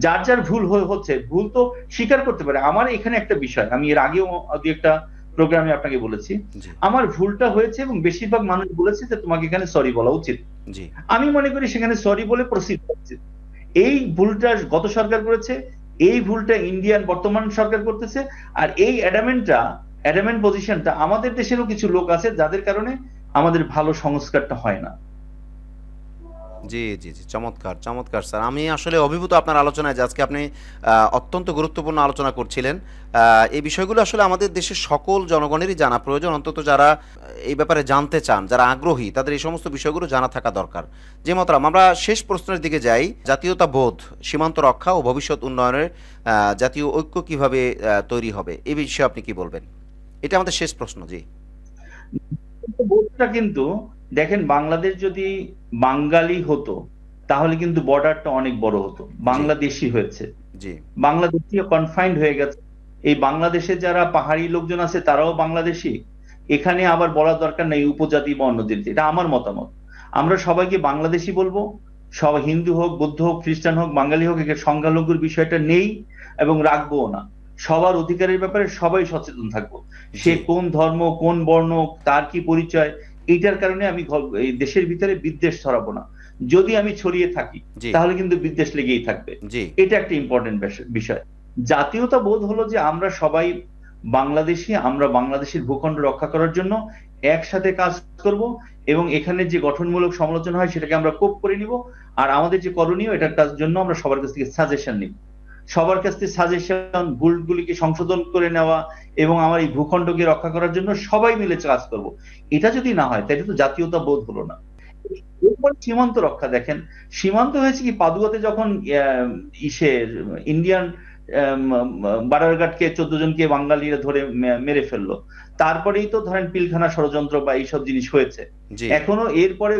যার ভুল হচ্ছে, ভুল তো স্বীকার করতে পারে। আমার এখানে একটা বিষয়, আমি এর আগেও দু একটা প্রোগ্রামে আপনাকে বলেছি জি আমার ভুলটা হয়েছে, এবং বেশিরভাগ মানুষ বলেছে যে তোমাকে এখানে সরি বলা উচিত। জি আমি মনে করি সেখানে সরি বলে প্রসিড করছে। এই ভুলটা গত সরকার করেছে, এই ভুলটা ইন্ডিয়ান বর্তমান সরকার করতেছে। আর এই অ্যাডামেন্ট পজিশনটা আমাদের দেশেরও কিছু লোক আছে যাদের কারণে আমাদের ভালো সংস্কারটা হয় না। জি জি জি, চমৎকার চমৎকার স্যার। আমি আসলে অভিভূত আপনার আলোচনায়, যে আজকে আপনি অত্যন্ত গুরুত্বপূর্ণ আলোচনা করছিলেন। এই বিষয়গুলো আসলে আমাদের দেশের সকল জনগণেরই জানা প্রয়োজন, অন্তত যারা এই ব্যাপারে জানতে চান, যারা আগ্রহী, তাদের এই সমস্ত বিষয়গুলো জানা থাকা দরকার। যে মতরাম, আমরা শেষ প্রশ্নের দিকে যাই। জাতীয়তা বোধ, সীমান্ত রক্ষা ও ভবিষ্যৎ উন্নয়নের জাতীয় ঐক্য কিভাবে তৈরি হবে, এই বিষয়ে আপনি কি বলবেন? এটা আমাদের শেষ প্রশ্ন। জি বোধটা কিন্তু দেখেন, বাংলাদেশ যদি বাঙালি হতো তাহলে কিন্তু বর্ডারটা অনেক বড় হতো। জি বাংলাদেশি হয়েছে, জি বাংলাদেশি কনফাইন্ড হয়ে গেছে। এই বাংলাদেশে যারা পাহাড়ি লোকজন আছে তারাও বাংলাদেশি। এখানে আবার বলার দরকার নেই উপজাতি বা অন্য জাতি, এটা আমার মতামত। আমরা সবাইকে বাংলাদেশি বলবো, সব হিন্দু হোক, বৌদ্ধ হোক, খ্রিস্টান হোক, বাঙালি হোক, একে সংখ্যালঘুর বিষয়টা নেই এবং রাখবো না। সবার অধিকারের ব্যাপারে সবাই সচেতন থাকবো। সে জি কোন ধর্ম, কোন বর্ণ, তার কি পরিচয়, এইটার কারণে আমি এই দেশের ভিতরে বিদ্বেষ ছড়াবো না। যদি আমি ছড়িয়ে থাকি জি তাহলে কিন্তু বিদ্বেষ লেগেই থাকবে। জি এটা একটা ইম্পর্টেন্ট বিষয়। জাতীয়তা বোধ হলো যে আমরা সবাই বাংলাদেশি, আমরা বাংলাদেশের ভূখণ্ড রক্ষা করার জন্য একসাথে কাজ করব, এবং এখানে যে গঠনমূলক সমালোচনা হয় সেটাকে আমরা কোপ করে নিব। আর আমাদের যে করণীয়, এটার জন্য আমরা সবার কাছ থেকে সাজেশন নিব, সবার কাছ থেকে সাজেশন, ভুলগুলিকে সংশোধন করে নেওয়া, এবং আমার এই ভূখণ্ডকে রক্ষা করার জন্য সবাই মিলে কাজ করব। এটা যদি না হয় তাহলে তো জাতীয়তা বোধ হলো না। এরপর সীমান্ত রক্ষা দেখেন, সীমান্ত হয়েছে কি, পাদুয়াতে যখন ইন্ডিয়ান বর্ডার গার্ডকে 14 জনকে বাঙালিরা ধরে মেরে ফেললো, তারপরেই তো ধরেন পিলখানা ষড়যন্ত্র বা এইসব জিনিস হয়েছে। জি এখনো এরপরে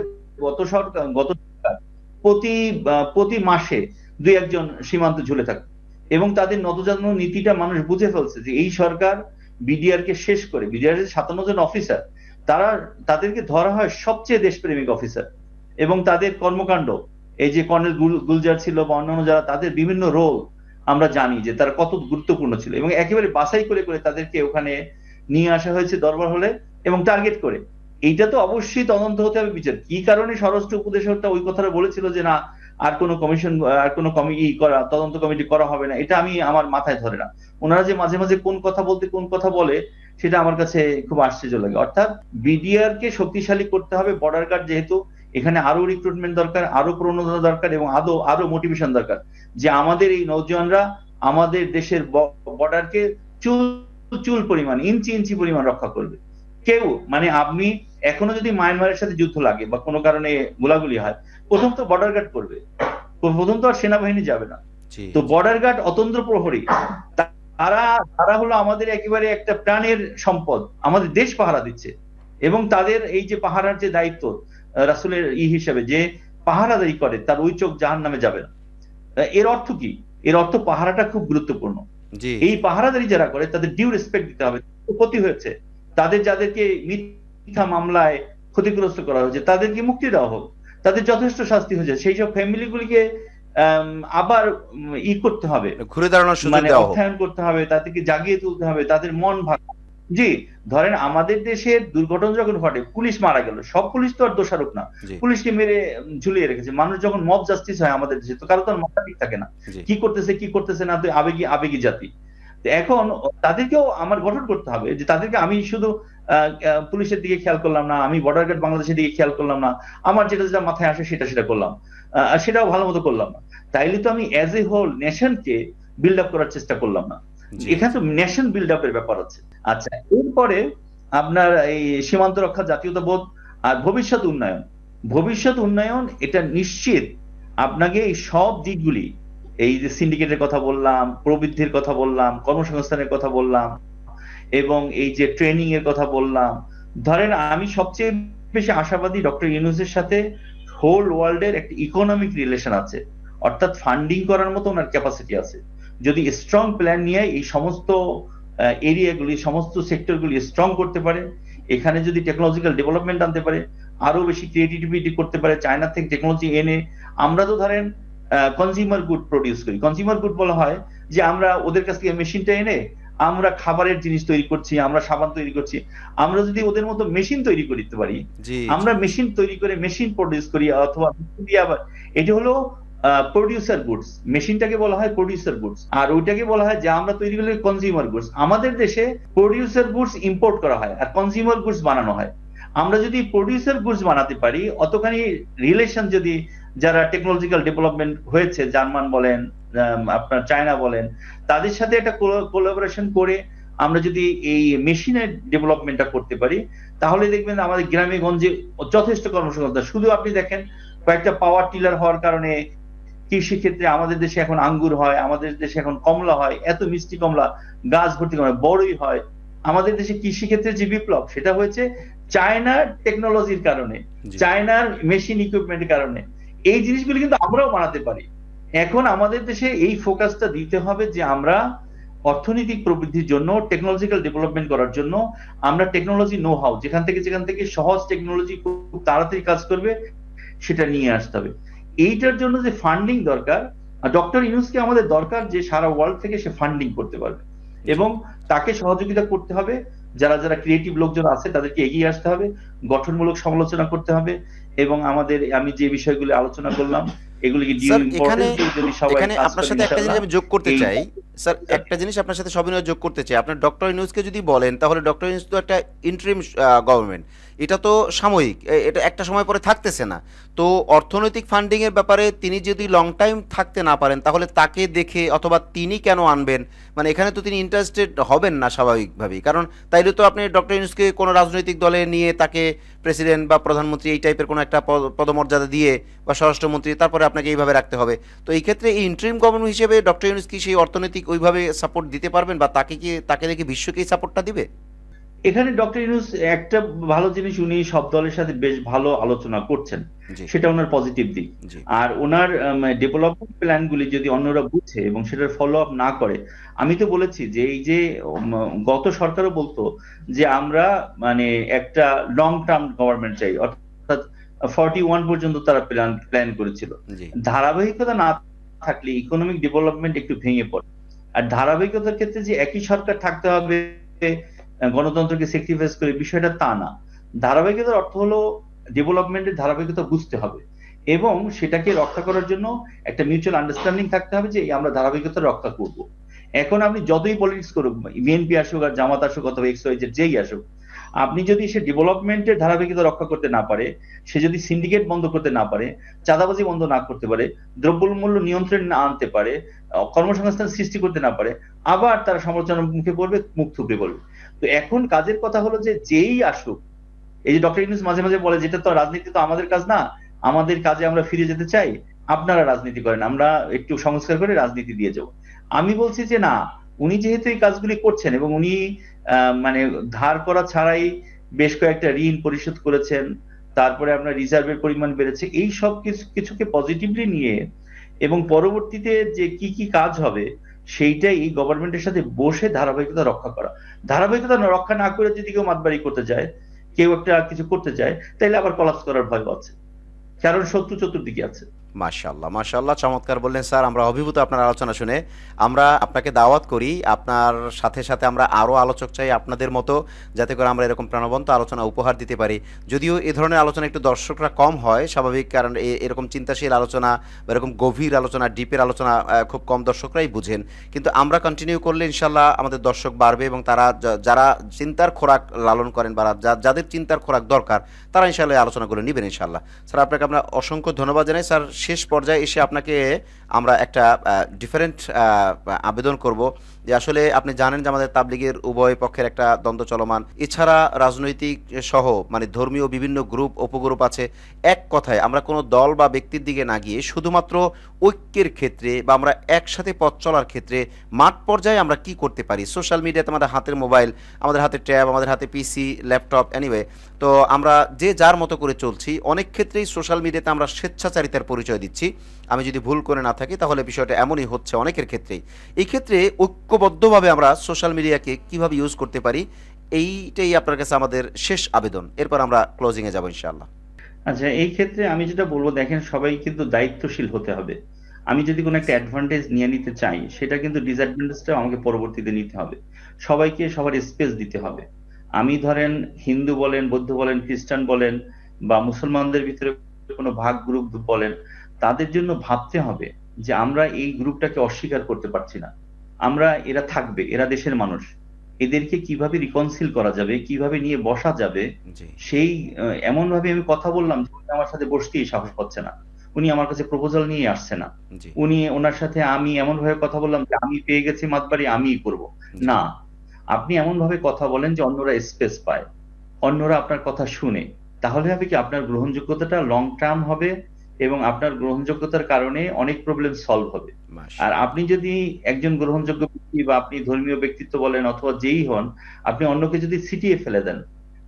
গত সরকার প্রতি মাসে 2-1 জন সীমান্ত ঝুলে থাকে, এবং তাদের নতজানু নীতিটা মানুষ বুঝে ফেলছে যে এই সরকার বিডিআর কে শেষ করে, বিডিআর এর 57 জন অফিসার, তাদেরকে ধরা হয় সবচেয়ে দেশপ্রেমিক অফিসার, এবং তাদের কর্মকাণ্ড, এই যে কর্নেল গুলজার ছিল বা অন্যান্য যারা, তাদের বিভিন্ন রোল আমরা জানি যে তারা কত গুরুত্বপূর্ণ ছিল, এবং একেবারে বাছাই করে করে তাদেরকে ওখানে নিয়ে আসা হয়েছে দরবার হলে এবং টার্গেট করে। এইটা তো অবশ্যই তদন্ত হতে হবে, বিচার কি কারণে স্বরাষ্ট্র উপদেষ্টা ওই কথাটা বলেছিল যে না, আর কোনো কমিশন, আর কোনো তদন্ত কমিটি করা হবে না, এটা আমি আমার মাথায় ধরে না। ওনারা যে মাঝে মাঝে কোন কথা বলতে কোন কথা বলে, সেটা আমার কাছে খুব আশ্চর্য লাগে। অর্থাৎ বিডিআর কে শক্তিশালী করতে হবে। বর্ডার গার্ড যেহেতু, এখানে আরো রিক্রুটমেন্ট দরকার, আরো প্রণোদনা দরকার, এবং আরো মোটিভেশন দরকার, যে আমাদের এই নৌজওয়ানরা আমাদের দেশের বর্ডারকে চুল চুল পরিমাণ, ইঞ্চি ইঞ্চি পরিমাণ রক্ষা করবে। কেউ মানে আপনি এখনো যদি মায়ানমারের সাথে যুদ্ধ লাগে বা কোনো কারণে গোলাগুলি হয়, প্রথম তো বর্ডার গার্ড করবে, প্রথম তো আর সেনাবাহিনী যাবে না। জি তো বর্ডার গার্ড অতন্ত্র প্রহরী, তারা তারা হলো আমাদের একেবারে একটা প্রাণের সম্পদ, আমাদের দেশ পাহারা দিচ্ছে। এবং তাদের এই যে পাহারার যে দায়িত্ব, রাসূলের হিসেবে যে পাহারাদারি করে, তার ওই চোখ জাহান্নামে যাবে না। এর অর্থ কি? এর অর্থ পাহারাটা খুব গুরুত্বপূর্ণ। জি এই পাহারাদারি যারা করে তাদের ডিউ রেসপেক্ট দিতে হবে। ক্ষতি হয়েছে তাদের, যাদেরকে মিথ্যা মামলায় ক্ষতিগ্রস্ত করা হয়েছে, তাদেরকে মুক্তি দেওয়া হোক, তাদের যথেষ্ট শাস্তি হয়েছে। সেই সব ফ্যামিলি গুলিকে আবার করতে হবে, ঘুরে দাঁড়ানোর সুযোগ মানে দেওয়া হোক। অর্থায়ন করতে হবে, তাদেরকে জাগিয়ে তুলতে হবে, তাদের মন ভাঙা। জি, ধরেন আমাদের দেশের দুর্ঘটনা যখন ঘটে, পুলিশ মারা গেল, সব পুলিশ তো আর দোষারোপ না, জি পুলিশকে মেরে ঝুলিয়ে রেখেছে। মানুষ যখন মব জাস্টিস হয় আমাদের দেশে, তো কারো তার মাথা ঠিক থাকে না, জি কি করতেছে না, তো আবেগী আবেগী জাতি। তো এখন তাদেরকেও আমার গঠন করতে হবে, যে তাদেরকে আমি শুধু পুলিশের দিকে খেয়াল করলাম না, আমি বর্ডার গার্ড বাংলাদেশের দিকে খেয়াল করলাম না, আমার যেটা যেটা মাথায় আসে সেটা করলাম, সেটাও ভালো মতো করলাম না, তাইলে তো আমি অ্যাজ এ হোল নেশনকে বিল্ড আপ করার চেষ্টা করলাম না। জি এখানে তো নেশন বিল্ড আপের ব্যাপার আছে। আচ্ছা, এরপরে আপনার এই সীমান্ত রক্ষা, জাতীয়তা বোধ আর ভবিষ্যৎ উন্নয়ন, এটা নিশ্চিত আপনাকে এই সব দিকগুলি, এই যে সিন্ডিকেটের কথা বললাম, প্রবৃদ্ধির কথা বললাম, কর্মসংস্থানের কথা বললাম, এবং এই যে ট্রেনিং এর কথা বললাম, ধরেন আমি সবচেয়ে বেশি আশাবাদী ডক্টর ইউনূসের সাথে হোল ওয়ার্ল্ডের একটা ইকোনমিক রিলেশন আছে, অর্থাৎ ফান্ডিং করার মতো ওনার ক্যাপাসিটি আছে। যদি স্ট্রং প্ল্যান নিয়ে এই সমস্ত এরিয়াগুলি, সমস্ত সেক্টরগুলি স্ট্রং করতে পারে, এখানে যদি টেকনোলজিক্যাল ডেভেলপমেন্ট আনতে পারে, আরো বেশি ক্রিয়েটিভিটি করতে পারে, চায়না থেকে টেকনোলজি এনে, আমরা তো ধরেন কনজিউমার গুড প্রডিউস করি। কনজিউমার গুড বলা হয় যে আমরা ওদের কাছ থেকে মেশিনটা এনে আমরা খাবারের জিনিস তৈরি করছি, আমরা সাবান তৈরি করছি। আমরা যদি ওদের মতো মেশিন তৈরি করতে পারি, জি জি আমরা মেশিন তৈরি করে মেশিন প্রডিউস করি, অথবা machine দিয়ে আবার, এটি হলো প্রডিউসার গুডস। মেশিনটাকে বলা হয় প্রডিউসার গুডস, আর ওইটাকে বলা হয় যে আমরা তৈরি করলে কনজিউমার গুডস। আমাদের দেশে প্রডিউসার গুডস ইম্পোর্ট করা হয় আর কনজিউমার গুডস বানানো হয়। আমরা যদি প্রডিউসার গুডস বানাতে পারি, অতখানি রিলেশন যদি, যারা টেকনোলজিক্যাল ডেভেলপমেন্ট হয়েছে, জার্মান বলেন, আপনার চায়না বলেন, তাদের সাথে একটা কোলাবোরেশন করে আমরা যদি এই মেশিনের ডেভেলপমেন্টটা করতে পারি, তাহলে দেখবেন আমাদের গ্রামে গঞ্জে যথেষ্ট কর্মসংস্থান। শুধু আপনি দেখেন, কয়েকটা পাওয়ার টিলার হওয়ার কারণে কৃষি ক্ষেত্রে আমাদের দেশে এখন আঙ্গুর হয়, আমাদের দেশে এখন কমলা হয়, এত মিষ্টি কমলা, গাছ ভর্তি কমলা, বড়ই হয়। আমাদের দেশে কৃষি ক্ষেত্রে যে বিপ্লব, সেটা হয়েছে চায়নার টেকনোলজির কারণে, জি চায়নার মেশিন ইকুইপমেন্টের কারণে। এই জিনিসগুলো কিন্তু আমরাও বানাতে পারি। এখন আমাদের দেশে এই ফোকাসটা দিতে হবে যে আমরা অর্থনৈতিক প্রবৃদ্ধির জন্য, টেকনোলজিক্যাল ডেভেলপমেন্ট করার জন্য, আমরা টেকনোলজি নো হাউ, যেখান থেকে সহজ টেকনোলজি খুব তাড়াতাড়ি কাজ করবে, সেটা নিয়ে আসতে হবে। এইটার জন্য যে ফান্ডিং দরকার, ডক্টর ইউনূসকে আমাদের দরকার যে সারা ওয়ার্ল্ড থেকে সে ফান্ডিং করতে পারবে, জি এবং তাকে সহযোগিতা করতে হবে। যারা যারা ক্রিয়েটিভ লোকজন আছে তাদেরকে এগিয়ে আসতে হবে, গঠনমূলক সমালোচনা করতে হবে, এবং আমি যে বিষয়গুলো আলোচনা করলাম এগুলিকে ডিউ স্যার এখানে ইম্পর্টেন্স যদি সবাই এখানে কাজ আপনার করে, সাথে একটা জিনিস ইনশাআল্লাহ। আমি যোগ করতে এই চাই। স্যার একটা জিনিস আপনার সাথে সবিনয় যোগ করতে চাই। আপনার ডক্টর ইউনূসকে যদি বলেন, তাহলে ডক্টর ইউনূস তো একটা ইন্টারিম গভর্নমেন্ট, এটা তো সাময়িক, এটা একটা সময় পরে থাকতেছে না। তো অর্থনৈতিক ফান্ডিং এর ব্যাপারে তিনি যদি লং টাইম থাকতে না পারেন, তাহলে তাকে দেখে অথবা তিনি কেন আনবেন? মানে এখানে তো তিনি ইন্টারেস্টেড হবেন না স্বাভাবিকভাবেই, কারণ তাইলে তো আপনি ডক্টর ইউনূসকে কোনো রাজনৈতিক দলে নিয়ে তাকে প্রেসিডেন্ট বা প্রধানমন্ত্রী এই টাইপের কোনো একটা পদমর্যাদা দিয়ে, বা স্বরাষ্ট্রমন্ত্রী, তারপরে আপনাকে এইভাবে রাখতে হবে। তো এই ক্ষেত্রে এই ইন্টারিম গভর্নমেন্ট হিসেবে ডক্টর ইউনূস কি সেই অর্থনৈতিক ওইভাবে সাপোর্ট দিতে পারবেন, বা তাকে দেখে বিশ্বকে এই সাপোর্টটা দিবে? এখানে ডক্টর ইউনূস একটা ভালো জিনিস, উনি সব দলের সাথে বেশ ভালো আলোচনা করছেন, জি সেটা ওনার পজিটিভ দিক। জি আর ওনার ডেভেলপমেন্ট প্ল্যান গুলি যদি অন্যরা বুঝে এবং সেটার ফলো আপ না করে, আমি তো বলেছি যে এই যে গত সরকারও বলতো যে আমরা মানে একটা লং টার্ম গভর্নমেন্ট চাই, অর্থাৎ 41 পর্যন্ত তারা প্ল্যান করেছিল। জি ধারাবাহিকতা না থাকলে ইকোনমিক ডেভেলপমেন্ট একটু ভেঙে পড়ে। আর ধারাবাহিকতার ক্ষেত্রে যে একই সরকার থাকতে হবে, গণতন্ত্রকে স্যাক্রিফাইস করে, বিষয়টা তা না। ধারাবাহিকতার অর্থ হলো ডেভেলপমেন্টের ধারাবাহিকতা বুঝতে হবে, এবং সেটাকে রক্ষা করার জন্য একটা মিউচুয়াল আন্ডারস্ট্যান্ডিং থাকতে হবে যে আমরা ধারাবাহিকতা রক্ষা করব। এখন আপনি যতই পলিটিক্স করুক, বিএনপি আসুক আর জামাত আসুক অথবা এক্স ওয়াই জেড যেই আসুক, আপনি যদি সে ডেভেলপমেন্টের ধারাবাহিকতা রক্ষা করতে না পারে, সে যদি সিন্ডিকেট বন্ধ করতে না পারে, চাঁদাবাজি বন্ধ না করতে পারে, দ্রব্যমূল্য নিয়ন্ত্রণ না আনতে পারে, কর্মসংস্থান সৃষ্টি করতে না পারে, আবার তারা সমালোচনার মুখে পড়বে, মুখ থুবড়ে পড়বে। তো এখন কাজের কথা হলো যে যেই আসুক, এই যে ডক্টর ইউনূস মাঝে মাঝে বলে যেটা তো রাজনীতি তো আমাদের কাজ না, আমাদের কাজে আমরা ফিরে যেতে চাই, আপনারা রাজনীতি করেন, আমরা একটু সংস্কার করে রাজনীতি দিয়ে যাবো। আমি বলছি যে না, উনি যেহেতু এই কাজগুলি করছেন এবং উনি মানে ধার করা ছাড়াই বেশ কয়েকটা ঋণ পরিশোধ করেছেন, তারপরে আপনার রিজার্ভের পরিমাণ বেড়েছে, এই সব কিছুকে পজিটিভলি নিয়ে এবং পরবর্তীতে যে কি কি কাজ হবে সেইটাই এই গভর্নমেন্টের সাথে বসে ধারাবাহিকতা রক্ষা করা। ধারাবাহিকতা রক্ষা না করে যদি কেউ মাতবাড়ি করতে যায়, কেউ একটা কিছু করতে চায়, তাহলে আবার কলাপস করার ভয় আছে, কারণ শত্রু চতুর্দিকে আছে। মাশাআল্লাহ মাশাআল্লাহ, চমৎকার বললেন স্যার। আমরা অভিভূত আপনার আলোচনা শুনে। আমরা আপনাকে দাওয়াত করি, আপনার সাথে সাথে আমরা আরও আলোচক চাই আপনাদের মতো, যাতে করে আমরা এরকম প্রাণবন্ত আলোচনা উপহার দিতে পারি। যদিও এ ধরনের আলোচনা একটু দর্শকরা কম হয়, স্বাভাবিক, কারণ এরকম চিন্তাশীল আলোচনা বা এরকম গভীর আলোচনা, ডিপের আলোচনা খুব কম দর্শকরাই বুঝেন। কিন্তু আমরা কন্টিনিউ করলে ইনশাল্লাহ আমাদের দর্শক বাড়বে, এবং তারা যারা চিন্তার খোরাক লালন করেন বা যাদের চিন্তার খোরাক দরকার, তারা ইনশাল্লাহ এই আলোচনাগুলো নেবেন ইনশাল্লাহ। স্যার আপনাকে আমরা অসংখ্য ধন্যবাদ জানাই। স্যার শেষ পর্যায়ে এসে আপনাকে আমরা একটা ডিফারেন্ট আবেদন করব, যে আসলে আপনি জানেন যে আমাদের তাবলিগের উভয় পক্ষের একটা দ্বন্দ্ব চলমান, এছাড়া রাজনৈতিক সহ মানে ধর্মীয় বিভিন্ন গ্রুপ উপগ্রুপ আছে। এক কথায় আমরা কোনো দল বা ব্যক্তির দিকে না গিয়ে শুধুমাত্র ঐক্যের ক্ষেত্রে বা আমরা একসাথে পথ চলার ক্ষেত্রে মাঠ পর্যায়ে আমরা কি করতে পারি। সোশ্যাল মিডিয়াতে আমাদের হাতের মোবাইল, আমাদের হাতে ট্যাব, আমাদের হাতে পিসি, ল্যাপটপ, এনিওয়ে, তো আমরা যে যার মতো করে চলছি। অনেক ক্ষেত্রেই সোশ্যাল মিডিয়াতে আমরা স্বেচ্ছাচারিতার পরিচয় দিচ্ছি। আমি যদি ভুল করে না থাকি, তাহলে বিষয়টা এমনই হচ্ছে অনেকের ক্ষেত্রেই। এই ক্ষেত্রে ঐক্যবদ্ধভাবে আমরা সোশ্যাল মিডিয়াকে কিভাবে ইউজ করতে পারি, এইটাই আপনার কাছে আমাদের শেষ আবেদন। এরপর আমরা ক্লোজিংয়ে যাব ইনশাআল্লাহ। আচ্ছা, এই ক্ষেত্রে আমি যেটা বলবো, দেখেন সবাই কিন্তু দায়িত্বশীল হতে হবে। আমি যদি কোনো একটা অ্যাডভান্টেজ নিয়ে নিতে চাই, সেটা কিন্তু ডিসঅ্যাডভান্টেজটাও আমাকে পরবর্তীতে নিতে হবে। সবাইকে সবার স্পেস দিতে হবে। আমি ধরেন হিন্দু বলেন, বৌদ্ধ বলেন, খ্রিস্টান বলেন বা মুসলমানদের ভিতরে কোনো ভাগ গ্রুপ বলেন, তাদের জন্য ভাবতে হবে যে আমরা এই গ্রুপটাকে অস্বীকার করতে পারছি না। এরা থাকবে, এরা দেশের মানুষ। এদেরকে কিভাবে রিকনসিল করা যাবে, কিভাবে নিয়ে বসা যাবে, জি সেই এমন ভাবে আমি কথা বললাম যে উনি আমার সাথে বসতেই সাহস পাচ্ছে না। উনি আমার কাছে প্রপোজাল নিয়ে আসছে না। জি ওনার সাথে আমি এমন ভাবে কথা বললাম যে আমি পেয়ে গেছি মাতবাড়ি, আমিই করব। জি না, আপনি এমন ভাবে কথা বলেন যে অন্যরা স্পেস পায়, অন্যরা আপনার কথা শুনে। তাহলে হবে কি, আপনার গ্রহণযোগ্যতাটা লং টার্ম হবে এবং আপনার গ্রহণযোগ্যতার কারণে অনেক প্রবলেম সলভ হবে। আর মাশাআল্লাহ। আপনি যদি একজন গ্রহণযোগ্য ব্যক্তি বা আপনি ধর্মীয় ব্যক্তিত্ব বলেন অথবা যেই হন, আপনি অন্যকে যদি ছিটিয়ে ফেলে দেন,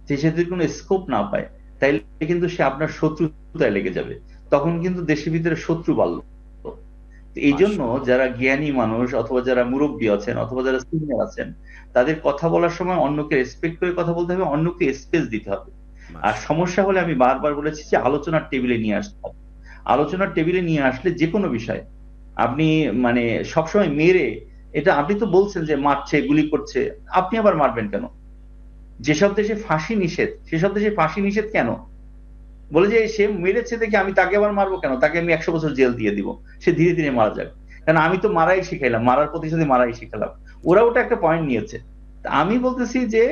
যে সে যদি কোনো স্কোপ না পায়, তাইলে কিন্তু সে আপনার শত্রুতায় লেগে যাবে। তখন কিন্তু দেশের ভিতরে শত্রু বাড়লো। তো এই জন্য মাশাআল্লাহ। যারা জ্ঞানী মানুষ অথবা যারা মুরব্বী আছেন অথবা যারা সিনিয়র আছেন, তাদের কথা বলার সময় অন্যকে রেসপেক্ট করে কথা বলতে হবে, অন্যকে স্পেস দিতে হবে। আর মাশাআল্লাহ। সমস্যা হলে আমি বারবার বলেছি যে আলোচনার টেবিলে নিয়ে আসতে হবে। আলোচনার টেবিলে নিয়ে আসলে যেকোনো বিষয় আপনি মানে সবসময় মেরে, এটা আপনি তো বলছেন যে মারছে, গুলি করছে, আপনি আবার মারবেন কেন? যেসব দেশে ফাঁসি নিষেধ, সেসব দেশে ফাঁসি নিষেধ কেন? বলে যে সে মেরেছে দেখে আমি তাকে আবার মারবো কেন? তাকে আমি ১০০ বছর জেল দিয়ে দিব। সে ধীরে ধীরে মারা যাক। কারণ আমি তো মারাই শিখাইলাম, মারার প্রতিশোধে মারাই শিখালাম। ওরা ওটা একটা পয়েন্ট নিয়েছে। তা আমি বলতেছি যে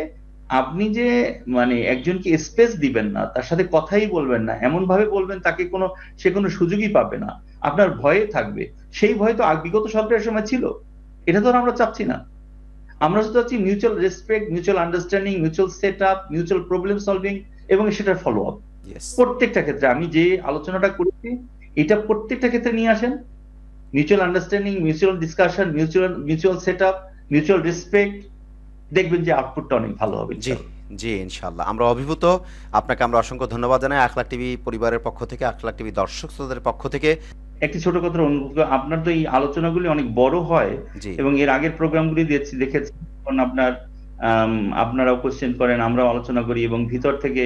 আপনি যে মানে একজনকে স্পেস দিবেন না, তার সাথে কথাই বলবেন না, এমন ভাবে বলবেন তাকে সে কোনো সুযোগই পাবে না। আপনার ভয়ে থাকবে। সেই ভয় তো বিগত সরকারের সময় ছিল। এটা তো আর আমরা চাচ্ছি না। আমরা শুধু চাচ্ছি mutual respect, mutual understanding, mutual setup, mutual problem solving এবং সেটার ফলো আপ। ইয়েস। প্রত্যেকটা ক্ষেত্রে আমি যে আলোচনাটা করেছি, এটা প্রত্যেকটা ক্ষেত্রে নিয়ে আসেন। Mutual understanding, mutual discussion, mutual setup, mutual respect, দেখবেন যে আউটপুটটা অনেক ভালো হবে জি, ইনশাআল্লাহ। জি ইনশাআল্লাহ। আমরা অভিভূত। আপনাকে আমরা অসংখ্য ধন্যবাদ জানাই আখলাক টিভি পরিবারের পক্ষ থেকে, আখলাক টিভি দর্শক শ্রোতাদের পক্ষ থেকে। একটি ছোট কথার অনুরোধ করব, আপনার তো এই আলোচনাগুলি অনেক বড় হয় জি, এবং এর আগের প্রোগ্রামগুলি দেখেছি যখন আপনারাও কোশ্চেন করেন, আমরাও আলোচনা করি এবং ভিতর থেকে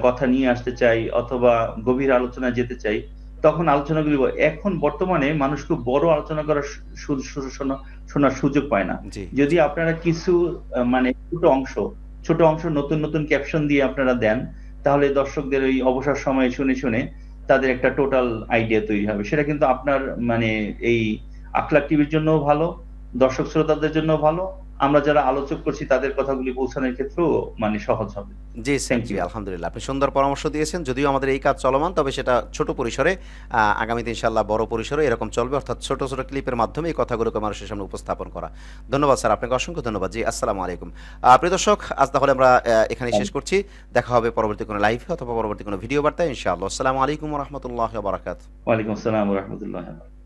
কথা নিয়ে আসতে চাই অথবা গভীর আলোচনায় যেতে চাই, তখন আলোচনাগুলি এখন বর্তমানে মানুষ খুব বড় আলোচনা করার শোনার সুযোগ পায় না। জি, যদি আপনারা কিছু মানে ছোট অংশ নতুন নতুন ক্যাপশন দিয়ে আপনারা দেন, তাহলে দর্শকদের ওই অবসর সময়ে শুনে শুনে তাদের একটা টোটাল আইডিয়া তৈরি হবে। সেটা কিন্তু আপনার মানে এই আখলাক টিভির জন্যও ভালো, দর্শক শ্রোতাদের জন্য ভালো। আমরা যারা আলোচক করছি তাদের কথাগুলি পৌঁছানোর ক্ষেত্রেও মানে সহজ হবে। জি স্যার, থ্যাংক জি ইউ। আলহামদুলিল্লাহ। আপনি সুন্দর পরামর্শ দিয়েছেন। যদিও আমাদের এই কাজ চলমান, তবে সেটা ছোট পরিসরে। আগামীতে ইনশাআল্লাহ বড় পরিসরে এরকম চলবে, অর্থাৎ ছোট, ছোট ক্লিপের মাধ্যমে এই কথাগুলোকে মানুষের সামনে উপস্থাপন করা। ধন্যবাদ স্যার, আপনাকে অসংখ্য ধন্যবাদ। জি, আসসালামু আলাইকুম। প্রিয় দর্শক, আজ তাহলে আমরা এখানেই শেষ করছি। দেখা হবে পরবর্তী কোনো লাইভে অথবা পরবর্তী কোনো ভিডিও বার্তায় ইনশাআল্লাহ। আসসালামু আলাইকুম ওয়া রাহমাতুল্লাহি ওয়া বারাকাতুহু। ওয়ালাইকুম আসসালাম ওয়া রাহমাতুল্লাহি ওয়া বারাকাতুহু।